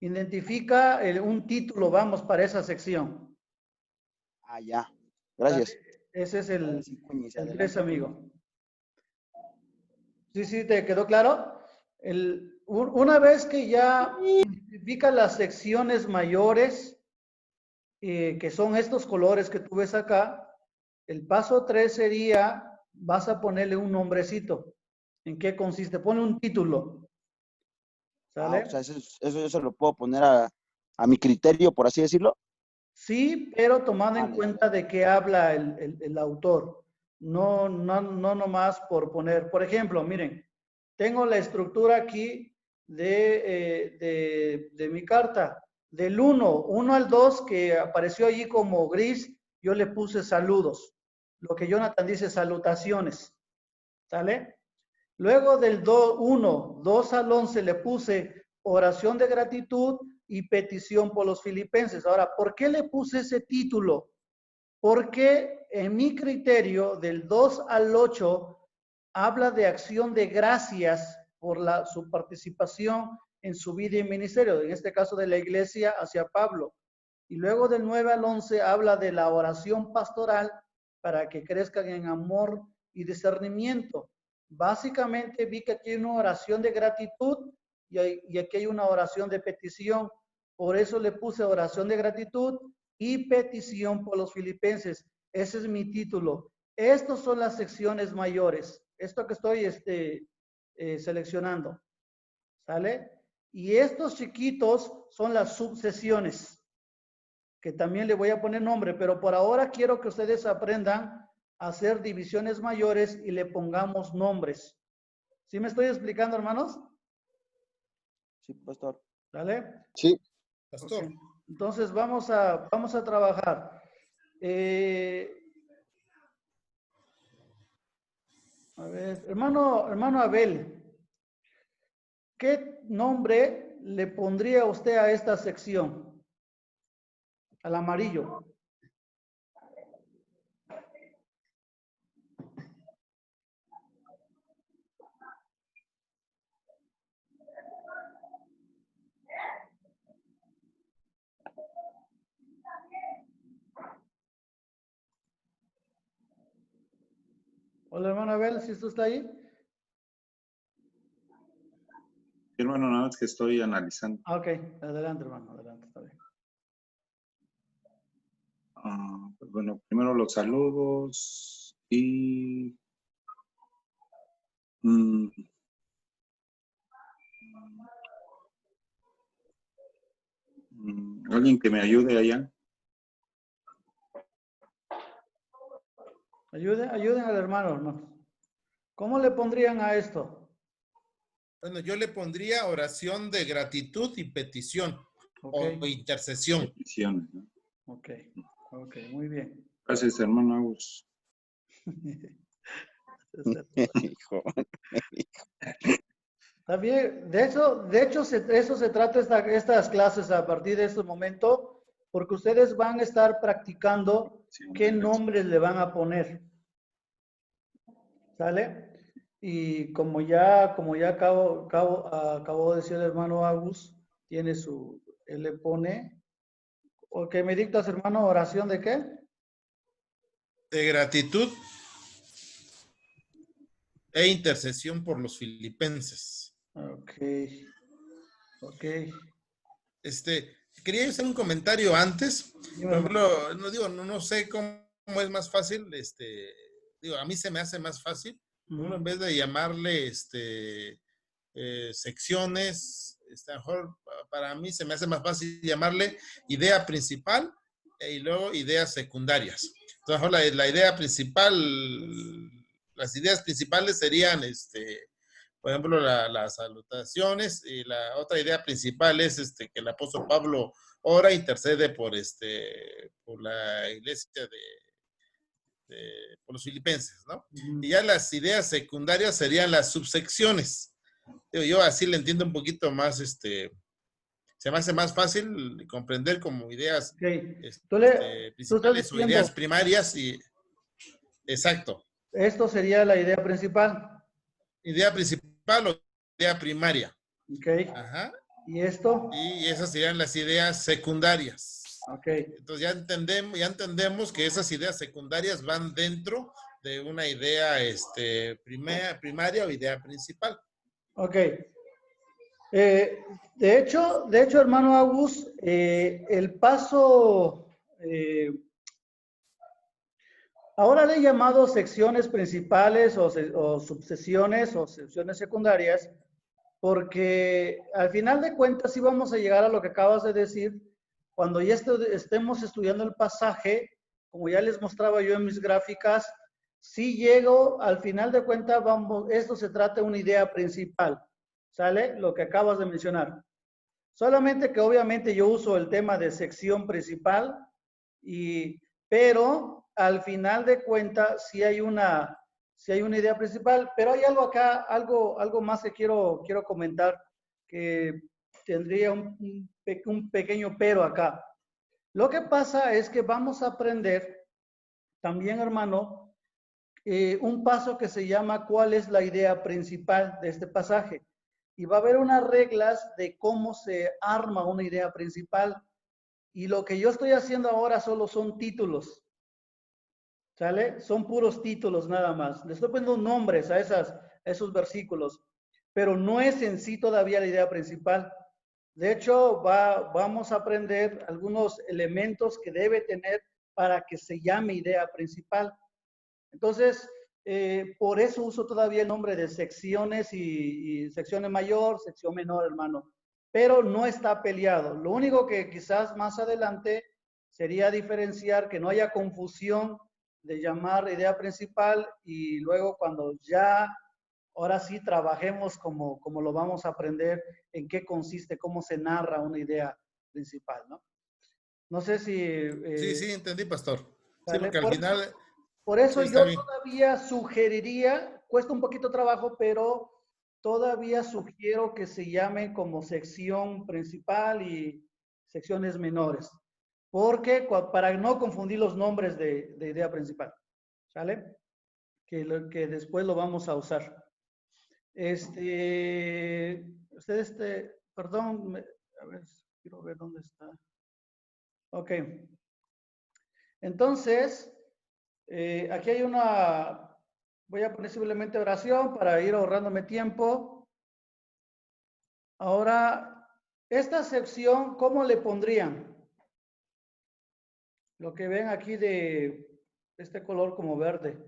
Identifica un título, vamos, para esa sección. Ah, ya. Gracias. Ese es el 3, amigo. Sí, ¿te quedó claro? Una vez que ya identifica las secciones mayores, que son estos colores que tú ves acá, el paso 3 sería, vas a ponerle un nombrecito. ¿En qué consiste? Pone un título. ¿Sale? O sea, eso yo se lo puedo poner a mi criterio, por así decirlo. Sí, pero tomando en cuenta de qué habla el autor. No nomás por poner. Por ejemplo, miren, tengo la estructura aquí de mi carta. Del 1 al 2, que apareció allí como gris, yo le puse saludos. Lo que Jonathan dice, salutaciones. ¿Sale? Luego del 2 al 11 le puse oración de gratitud y petición por los filipenses. Ahora, ¿por qué le puse ese título? Porque en mi criterio, del 2 al 8, habla de acción de gracias por su participación en su vida y ministerio, en este caso de la iglesia hacia Pablo. Y luego del 9 al 11 habla de la oración pastoral para que crezcan en amor y discernimiento. Básicamente vi que aquí hay una oración de gratitud y aquí hay una oración de petición. Por eso le puse oración de gratitud y petición por los filipenses. Ese es mi título. Estas son las secciones mayores. Esto que estoy seleccionando. ¿Sale? Y estos chiquitos son las subsesiones, que también le voy a poner nombre, pero por ahora quiero que ustedes aprendan a hacer divisiones mayores y le pongamos nombres. ¿Sí me estoy explicando, hermanos? Sí, pastor. ¿Sale? Sí. Pastor. Okay. Entonces vamos a trabajar. A ver, hermano Abel, ¿qué nombre le pondría usted a esta sección? Al amarillo. Hola, hermano Abel, ¿sí usted está ahí? Hermano, nada más que estoy analizando. Ok, adelante, hermano, adelante, está bien. Pues bueno, primero los saludos y alguien que me ayude allá. Ayuden al hermano. ¿Cómo le pondrían a esto? Bueno, yo le pondría oración de gratitud y petición. Okay. O intercesión. Peticiones, ¿no? Ok, muy bien. Gracias, hermano Agus. Está bien. De hecho, eso se trata estas clases a partir de este momento, porque ustedes van a estar practicando qué nombres le van a poner. ¿Sale? Y como ya acabó de decir el hermano Agus, tiene él le pone, ¿o qué me dictas, hermano? ¿Oración de qué? De gratitud e intercesión por los filipenses. Ok. Quería hacer un comentario antes. Dime, Por ejemplo, no sé cómo es más fácil, a mí se me hace más fácil, en vez de llamarle secciones, a lo mejor para mí se me hace más fácil llamarle idea principal y luego ideas secundarias. Entonces, a lo mejor la idea principal, las ideas principales serían, por ejemplo, las salutaciones, y la otra idea principal es que el apóstol Pablo ora, intercede por la iglesia por los filipenses, ¿no? Y ya las ideas secundarias serían las subsecciones. Yo así le entiendo un poquito más, se me hace más fácil comprender como ideas principales o ideas primarias y exacto. Esto sería la idea principal. Idea principal o idea primaria. Ok. Ajá. ¿Y esto? Y esas serían las ideas secundarias. Ok. Entonces ya entendemos que esas ideas secundarias van dentro de una idea primaria o idea principal. Ok. De hecho, hermano Agus, el paso, ahora le he llamado secciones principales o subsesiones o secciones secundarias, porque al final de cuentas sí vamos a llegar a lo que acabas de decir. Cuando ya estemos estudiando el pasaje, como ya les mostraba yo en mis gráficas, sí llego, al final de cuentas, esto se trata de una idea principal, ¿sale? Lo que acabas de mencionar. Solamente que obviamente yo uso el tema de sección principal, pero al final de cuentas sí hay una idea principal, pero hay algo acá, algo más que quiero comentar, que tendría un pequeño pero acá. Lo que pasa es que vamos a aprender también, hermano, un paso que se llama ¿cuál es la idea principal de este pasaje? Y va a haber unas reglas de cómo se arma una idea principal. Y lo que yo estoy haciendo ahora solo son títulos. ¿Sale? Son puros títulos nada más. Le estoy poniendo nombres a esos versículos, pero no es en sí todavía la idea principal. De hecho, vamos a aprender algunos elementos que debe tener para que se llame idea principal. Entonces, por eso uso todavía el nombre de secciones y secciones mayor, sección menor, hermano. Pero no está peleado. Lo único que quizás más adelante sería diferenciar que no haya confusión de llamar idea principal y luego cuando ya, ahora sí, trabajemos como lo vamos a aprender, en qué consiste, cómo se narra una idea principal, ¿no? No sé si... sí, entendí, pastor. Sí, ¿sale? porque al final... Por eso sí, está yo bien. todavía sugeriría, cuesta un poquito trabajo, pero todavía sugiero que se llame como sección principal y secciones menores. Porque para no confundir los nombres de idea principal, ¿sale? Que después lo vamos a usar. Perdón, a ver, quiero ver dónde está. Ok. Entonces, aquí hay voy a poner simplemente oración para ir ahorrándome tiempo. Ahora, esta sección, ¿cómo le pondrían? Lo que ven aquí de este color como verde.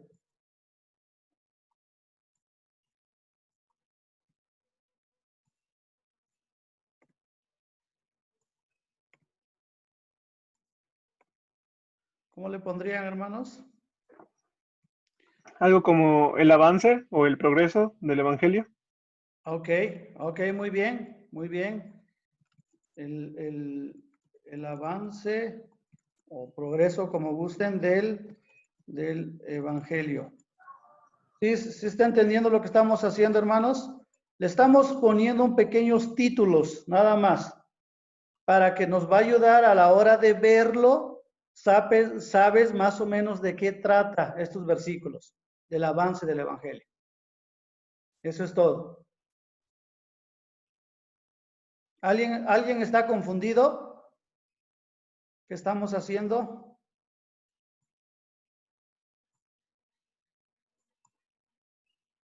¿Cómo le pondrían, hermanos? Algo como el avance o el progreso del Evangelio. Ok, muy bien, muy bien. El avance o progreso, como gusten, del Evangelio. ¿Sí está entendiendo lo que estamos haciendo, hermanos? Le estamos poniendo un pequeños títulos, nada más, para que nos va a ayudar a la hora de verlo, sabes más o menos de qué trata estos versículos, del avance del Evangelio. Eso es todo. ¿Alguien está confundido? ¿Qué estamos haciendo?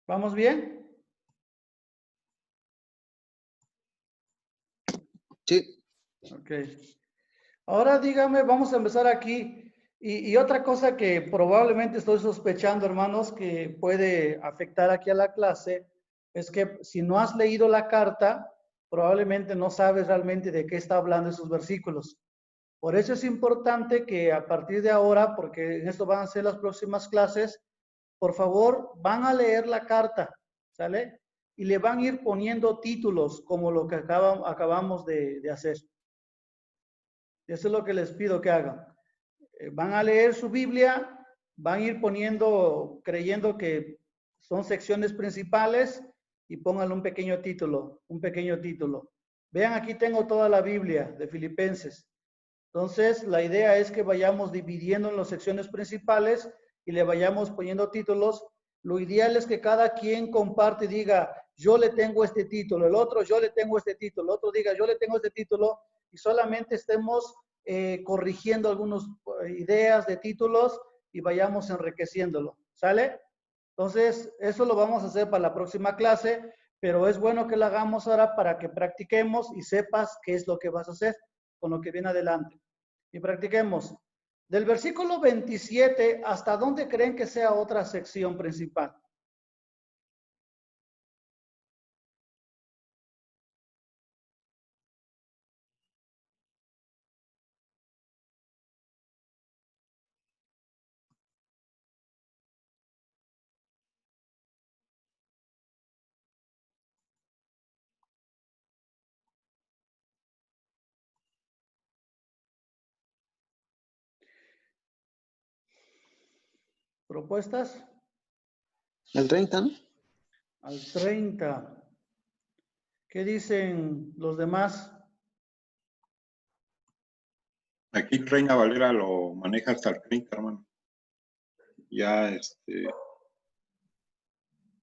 ¿Vamos bien? Sí. Ok. Ahora dígame, vamos a empezar aquí. Y otra cosa que probablemente estoy sospechando, hermanos, que puede afectar aquí a la clase, es que si no has leído la carta, probablemente no sabes realmente de qué está hablando esos versículos. Por eso es importante que a partir de ahora, porque en esto van a ser las próximas clases, por favor, van a leer la carta, ¿sale? Y le van a ir poniendo títulos como lo que acabamos de hacer. Eso es lo que les pido que hagan. Van a leer su Biblia, van a ir poniendo, creyendo que son secciones principales y pónganle un pequeño título, un pequeño título. Vean, aquí tengo toda la Biblia de Filipenses. Entonces, la idea es que vayamos dividiendo en las secciones principales y le vayamos poniendo títulos. Lo ideal es que cada quien comparte y diga, yo le tengo este título, el otro, yo le tengo este título, el otro diga, yo le tengo este título, y solamente estemos corrigiendo algunas ideas de títulos y vayamos enriqueciéndolo. ¿Sale? Entonces, eso lo vamos a hacer para la próxima clase, pero es bueno que lo hagamos ahora para que practiquemos y sepas qué es lo que vas a hacer con lo que viene adelante. Y practiquemos. Del versículo 27, ¿hasta dónde creen que sea otra sección principal? ¿Propuestas? El 30, ¿no? Al 30. ¿Qué dicen los demás? Aquí Reina Valera lo maneja hasta el 30, hermano. Ya,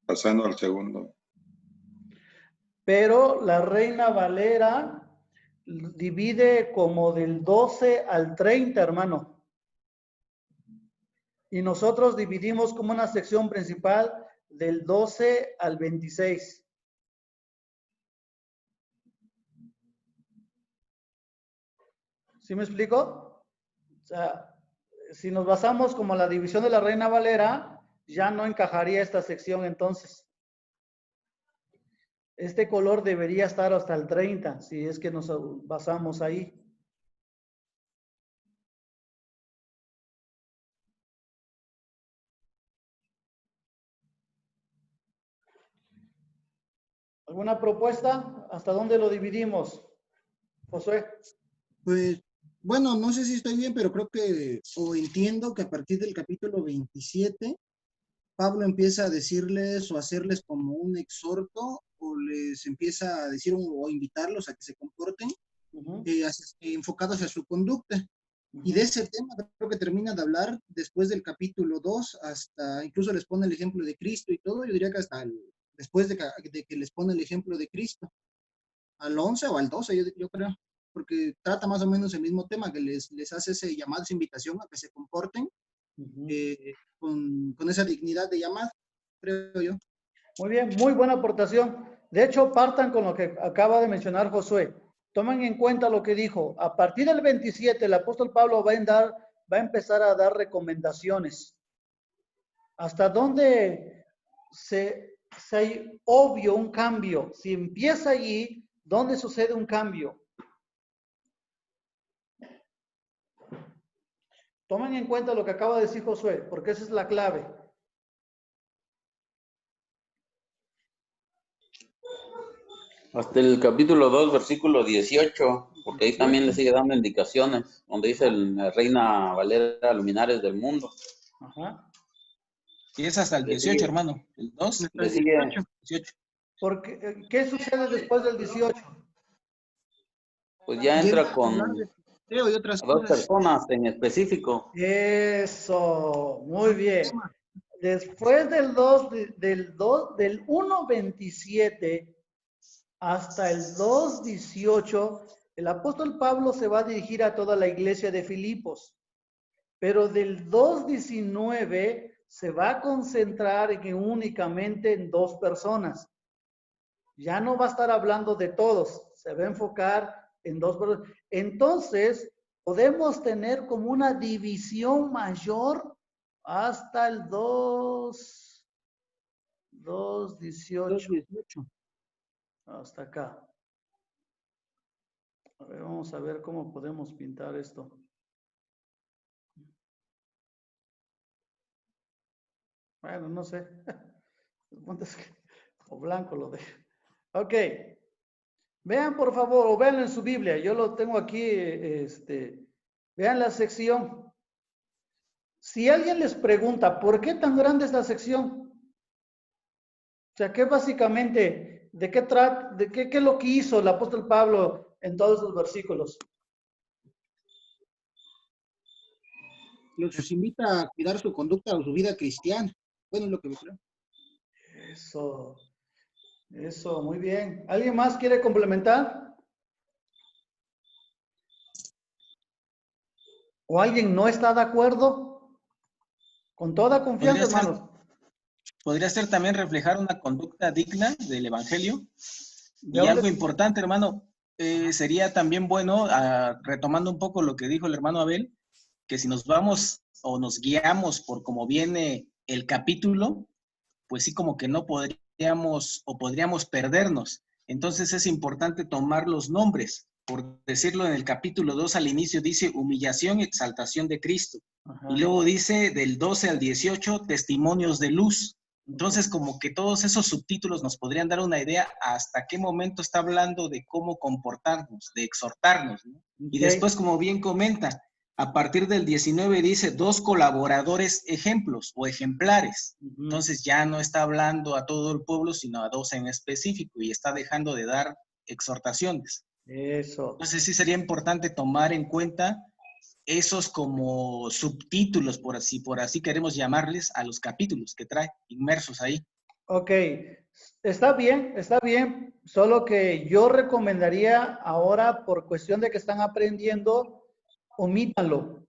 pasando al segundo. Pero la Reina Valera divide como del 12 al 30, hermano. Y nosotros dividimos como una sección principal del 12 al 26. ¿Sí me explico? O sea, si nos basamos como la división de la Reina Valera, ya no encajaría esta sección entonces. Este color debería estar hasta el 30, si es que nos basamos ahí. ¿Alguna propuesta? ¿Hasta dónde lo dividimos? Josué. Pues, bueno, no sé si estoy bien, pero creo que, o entiendo que a partir del capítulo 27, Pablo empieza a decirles o hacerles como un exhorto, o les empieza a decir o invitarlos a que se comporten enfocados hacia su conducta. Y de ese tema creo que termina de hablar después del capítulo 2, hasta incluso les pone el ejemplo de Cristo y todo. Yo diría que hasta después de que les pone el ejemplo de Cristo, al 11 o al 12, yo creo, porque trata más o menos el mismo tema, que les hace ese llamado, esa invitación a que se comporten con esa dignidad de llamada, creo yo. Muy bien, muy buena aportación. De hecho, partan con lo que acaba de mencionar Josué. Tomen en cuenta lo que dijo. A partir del 27, el apóstol Pablo va a empezar a dar recomendaciones. ¿Hasta dónde se obvio un cambio? Si empieza allí, ¿dónde sucede un cambio? Tomen en cuenta lo que acaba de decir Josué, porque esa es la clave. Hasta el capítulo 2, versículo 18, porque ahí también le sigue dando indicaciones, donde dice la Reina Valera, luminares del mundo. Ajá. Y es hasta el 18, hermano. El 2, le sigue 18. Porque, ¿qué sucede después del 18? Pues ya entra con dos personas en específico. Eso, muy bien. Después del 1:27 hasta el 2:18, el apóstol Pablo se va a dirigir a toda la iglesia de Filipos, pero del 2:19 se va a concentrar únicamente en 2 personas. Ya no va a estar hablando de todos, se va a enfocar en 2 personas. Entonces, podemos tener como una división mayor hasta el 2:18. Hasta acá. A ver, vamos a ver cómo podemos pintar esto. Bueno, no sé. O blanco lo dejo. Ok. Vean, por favor, o vean en su Biblia. Yo lo tengo aquí, vean la sección. Si alguien les pregunta, ¿por qué tan grande es la sección? O sea, ¿qué básicamente, de qué trata, qué es lo que hizo el apóstol Pablo en todos los versículos? Los invita a cuidar su conducta o su vida cristiana. Bueno, es lo que me creo. Eso, muy bien. ¿Alguien más quiere complementar? ¿O alguien no está de acuerdo? Con toda confianza, hermanos. Podría ser también reflejar una conducta digna del Evangelio. Y algo importante, hermano, sería también bueno, retomando un poco lo que dijo el hermano Abel, que si nos vamos o nos guiamos por cómo viene el capítulo, pues sí como que no podríamos o podríamos perdernos. Entonces es importante tomar los nombres. Por decirlo, en el capítulo 2 al inicio dice humillación y exaltación de Cristo. Ajá. Y luego dice del 12 al 18 testimonios de luz. Entonces como que todos esos subtítulos nos podrían dar una idea hasta qué momento está hablando de cómo comportarnos, de exhortarnos, ¿no? Y después, como bien comenta, a partir del 19 dice 2 colaboradores ejemplos o ejemplares. Entonces ya no está hablando a todo el pueblo, sino a 2 en específico y está dejando de dar exhortaciones. Eso. Entonces sí sería importante tomar en cuenta esos como subtítulos, por así queremos llamarles, a los capítulos que trae inmersos ahí. Ok, está bien, solo que yo recomendaría ahora, por cuestión de que están aprendiendo, omítanlo.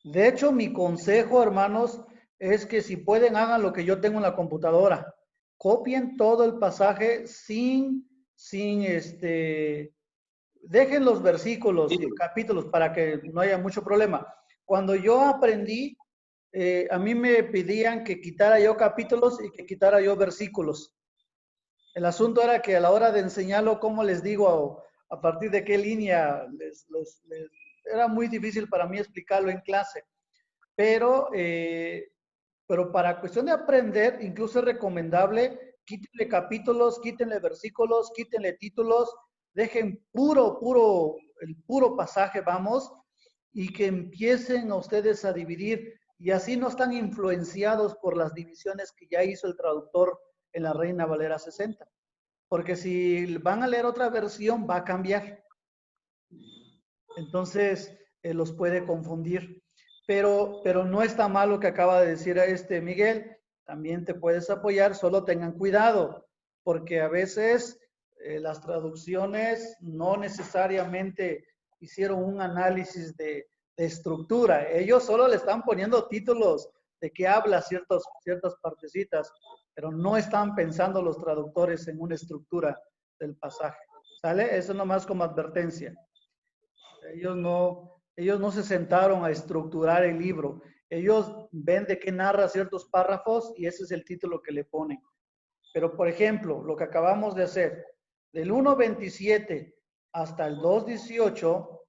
De hecho, mi consejo, hermanos, es que si pueden, hagan lo que yo tengo en la computadora. Copien todo el pasaje dejen los versículos y capítulos para que no haya mucho problema. Cuando yo aprendí, a mí me pedían que quitara yo capítulos y que quitara yo versículos. El asunto era que a la hora de enseñarlo, ¿cómo les digo? A partir de qué línea, era muy difícil para mí explicarlo en clase. Pero para cuestión de aprender, incluso es recomendable, quítenle capítulos, quítenle versículos, quítenle títulos, dejen el puro pasaje, vamos, y que empiecen a ustedes a dividir, y así no están influenciados por las divisiones que ya hizo el traductor en la Reina Valera 60. Porque si van a leer otra versión, va a cambiar. Entonces, los puede confundir. Pero no está mal lo que acaba de decir Miguel. También te puedes apoyar, solo tengan cuidado, porque a veces las traducciones no necesariamente hicieron un análisis de estructura. Ellos solo le están poniendo títulos de qué habla ciertas partecitas, pero no están pensando los traductores en una estructura del pasaje. ¿Sale? Eso nomás como advertencia. Ellos no se sentaron a estructurar el libro. Ellos ven de qué narra ciertos párrafos y ese es el título que le ponen. Pero, por ejemplo, lo que acabamos de hacer, del 1.27 hasta el 2.18,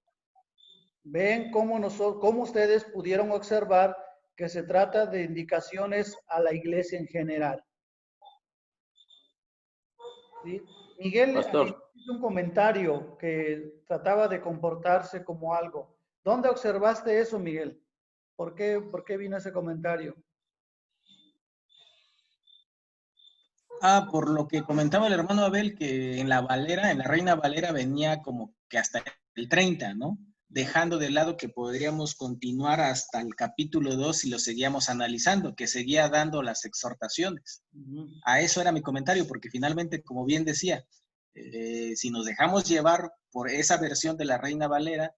ven cómo ustedes pudieron observar que se trata de indicaciones a la iglesia en general. ¿Sí? Miguel hizo un comentario que trataba de comportarse como algo. ¿Dónde observaste eso, Miguel? ¿Por qué vino ese comentario? Por lo que comentaba el hermano Abel, que en la Reina Valera venía como que hasta el 30, ¿no? Dejando de lado que podríamos continuar hasta el capítulo 2 si lo seguíamos analizando, que seguía dando las exhortaciones. A eso era mi comentario, porque finalmente, como bien decía, si nos dejamos llevar por esa versión de la Reina Valera,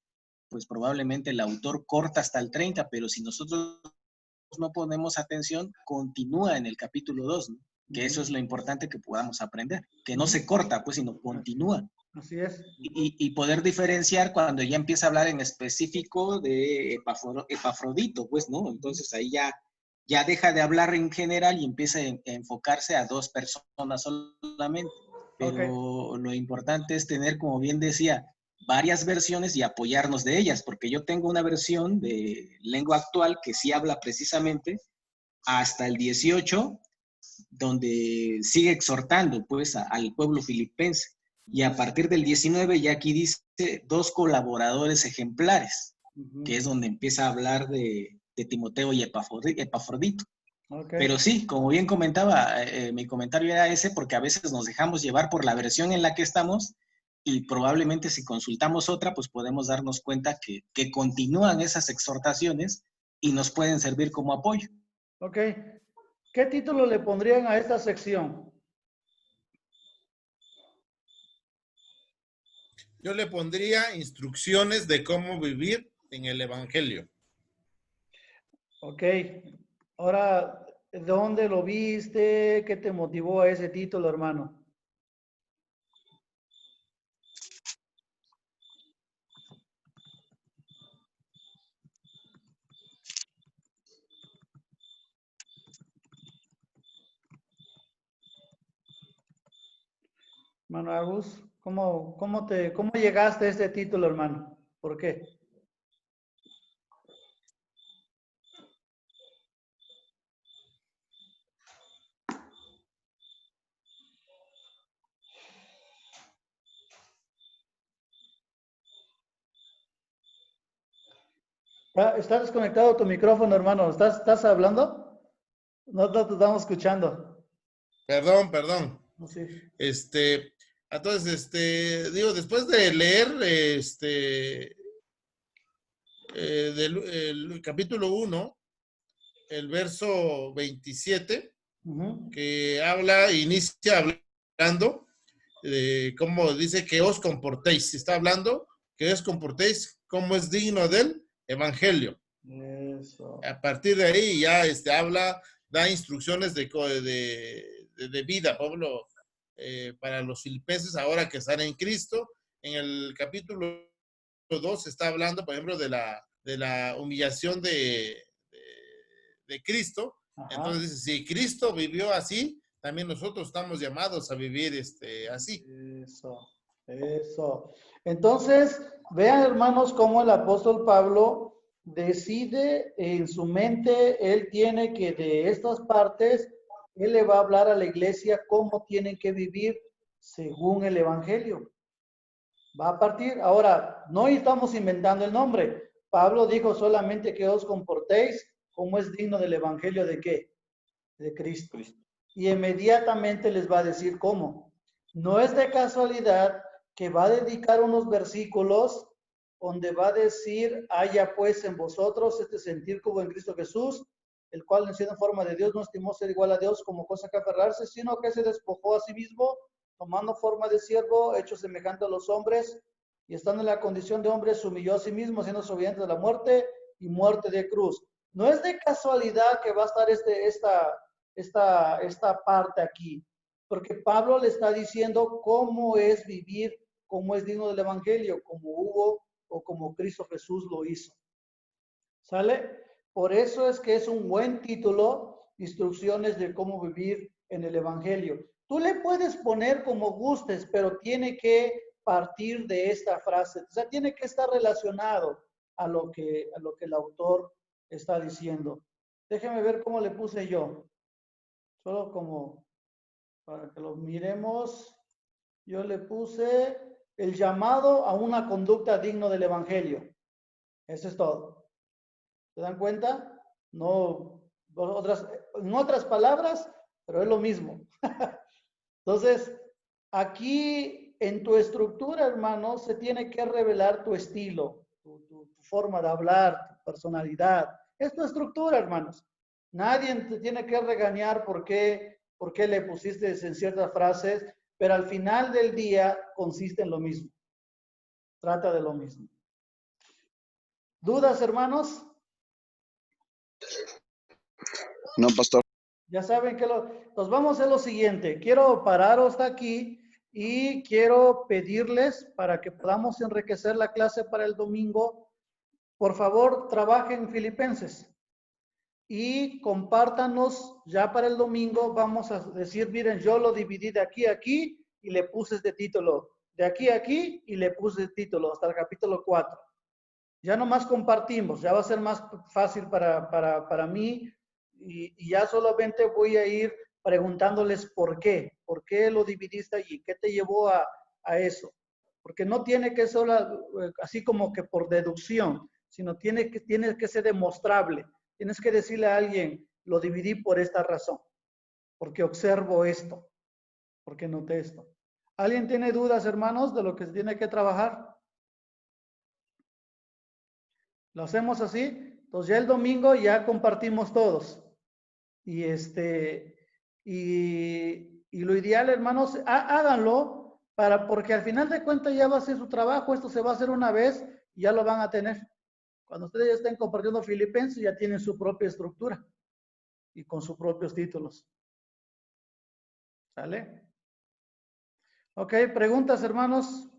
pues probablemente el autor corta hasta el 30, pero si nosotros no ponemos atención, continúa en el capítulo 2, ¿no? Que eso es lo importante que podamos aprender, que no se corta, pues, sino continúa. Así es. Y poder diferenciar cuando ya empieza a hablar en específico de Epafrodito, pues, ¿no? Entonces ahí ya deja de hablar en general y empieza a enfocarse a dos personas solamente. Pero lo importante es tener, como bien decía, varias versiones y apoyarnos de ellas, porque yo tengo una versión de lengua actual que sí habla precisamente hasta el 18, donde sigue exhortando pues al pueblo filipense. Y a partir del 19 ya aquí dice 2 colaboradores ejemplares, que es donde empieza a hablar de Timoteo y Epafrodito. Pero sí, como bien comentaba, mi comentario era ese, porque a veces nos dejamos llevar por la versión en la que estamos y probablemente si consultamos otra, pues podemos darnos cuenta que continúan esas exhortaciones y nos pueden servir como apoyo. Ok. ¿Qué título le pondrían a esta sección? Yo le pondría instrucciones de cómo vivir en el Evangelio. Ok. Ahora, ¿dónde lo viste? ¿Qué te motivó a ese título, hermano? Hermano Agus, ¿cómo llegaste a este título, hermano? ¿Por qué? ¿Está desconectado tu micrófono, hermano? ¿Estás hablando? No te estamos escuchando. Perdón. Sí. Entonces, digo, después de leer el capítulo 1, el verso 27, que inicia hablando de cómo dice que os comportéis. Está hablando que os comportéis como es digno del Evangelio. Eso. A partir de ahí ya da instrucciones de vida, Pablo, para los filipenses ahora que están en Cristo. En el capítulo 2 está hablando, por ejemplo, de la humillación de Cristo. Ajá. Entonces dice, si Cristo vivió así, también nosotros estamos llamados a vivir así. Eso. Entonces, vean, hermanos, cómo el apóstol Pablo decide en su mente, él tiene que de estas partes, él le va a hablar a la iglesia cómo tienen que vivir según el evangelio. Va a partir, ahora, no estamos inventando el nombre. Pablo dijo solamente que os comportéis como es digno del evangelio de ¿qué? De Cristo. Y inmediatamente les va a decir cómo. No es de casualidad que va a dedicar unos versículos donde va a decir, haya pues en vosotros este sentir como en Cristo Jesús, el cual nacido en forma de Dios no estimó ser igual a Dios como cosa que aferrarse, sino que se despojó a sí mismo, tomando forma de siervo, hecho semejante a los hombres, y estando en la condición de hombre, se humilló a sí mismo, siendo obediente de la muerte y muerte de cruz. No es de casualidad que va a estar esta parte aquí, porque Pablo le está diciendo cómo es vivir, cómo es digno del evangelio, como Hugo o como Cristo Jesús lo hizo. ¿Sale? Por eso es que es un buen título, instrucciones de cómo vivir en el evangelio. Tú le puedes poner como gustes, pero tiene que partir de esta frase. O sea, tiene que estar relacionado a lo que el autor está diciendo. Déjeme ver cómo le puse yo. Solo como para que lo miremos. Yo le puse el llamado a una conducta digno del evangelio. Eso es todo. ¿Se dan cuenta? No, en otras palabras, pero es lo mismo. Entonces, aquí en tu estructura, hermano, se tiene que revelar tu estilo, tu forma de hablar, tu personalidad. Es tu estructura, hermanos. Nadie te tiene que regañar por qué le pusiste en ciertas frases, pero al final del día consiste en lo mismo. Trata de lo mismo. ¿Dudas, hermanos? No, pastor. Ya saben que nos vamos a hacer lo siguiente. Quiero pararos hasta aquí y quiero pedirles para que podamos enriquecer la clase para el domingo. Por favor, trabajen Filipenses y compártanos ya para el domingo. Vamos a decir, miren, yo lo dividí de aquí a aquí y le puse este título. De aquí a aquí y le puse el título hasta el capítulo 4. Ya nomás compartimos, ya va a ser más fácil para mí. Y ya solamente voy a ir preguntándoles por qué lo dividiste allí, qué te llevó a eso. Porque no tiene que ser así como que por deducción, sino tiene que ser demostrable. Tienes que decirle a alguien, lo dividí por esta razón, porque observo esto, porque noté esto. ¿Alguien tiene dudas, hermanos, de lo que se tiene que trabajar? ¿Lo hacemos así? Entonces ya el domingo ya compartimos todos. Y y lo ideal, hermanos, háganlo porque al final de cuentas ya va a ser su trabajo. Esto se va a hacer una vez y ya lo van a tener. Cuando ustedes ya estén compartiendo Filipenses, ya tienen su propia estructura y con sus propios títulos. ¿Sale? Ok, preguntas, hermanos.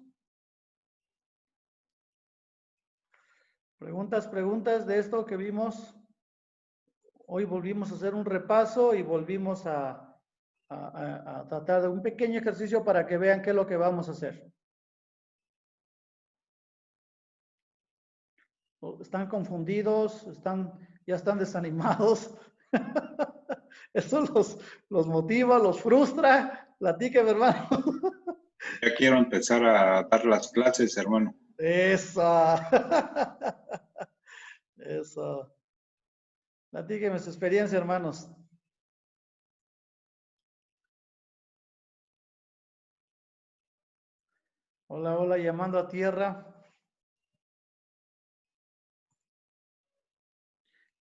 Preguntas de esto que vimos. Hoy volvimos a hacer un repaso y volvimos a tratar de un pequeño ejercicio para que vean qué es lo que vamos a hacer. ¿Están confundidos? ¿Ya están desanimados? Eso los motiva, los frustra. Platíqueme, hermano. Ya quiero empezar a dar las clases, hermano. Eso. Eso. Platíqueme su experiencia, hermanos. Hola, hola, llamando a tierra.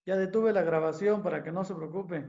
Ya detuve la grabación para que no se preocupe.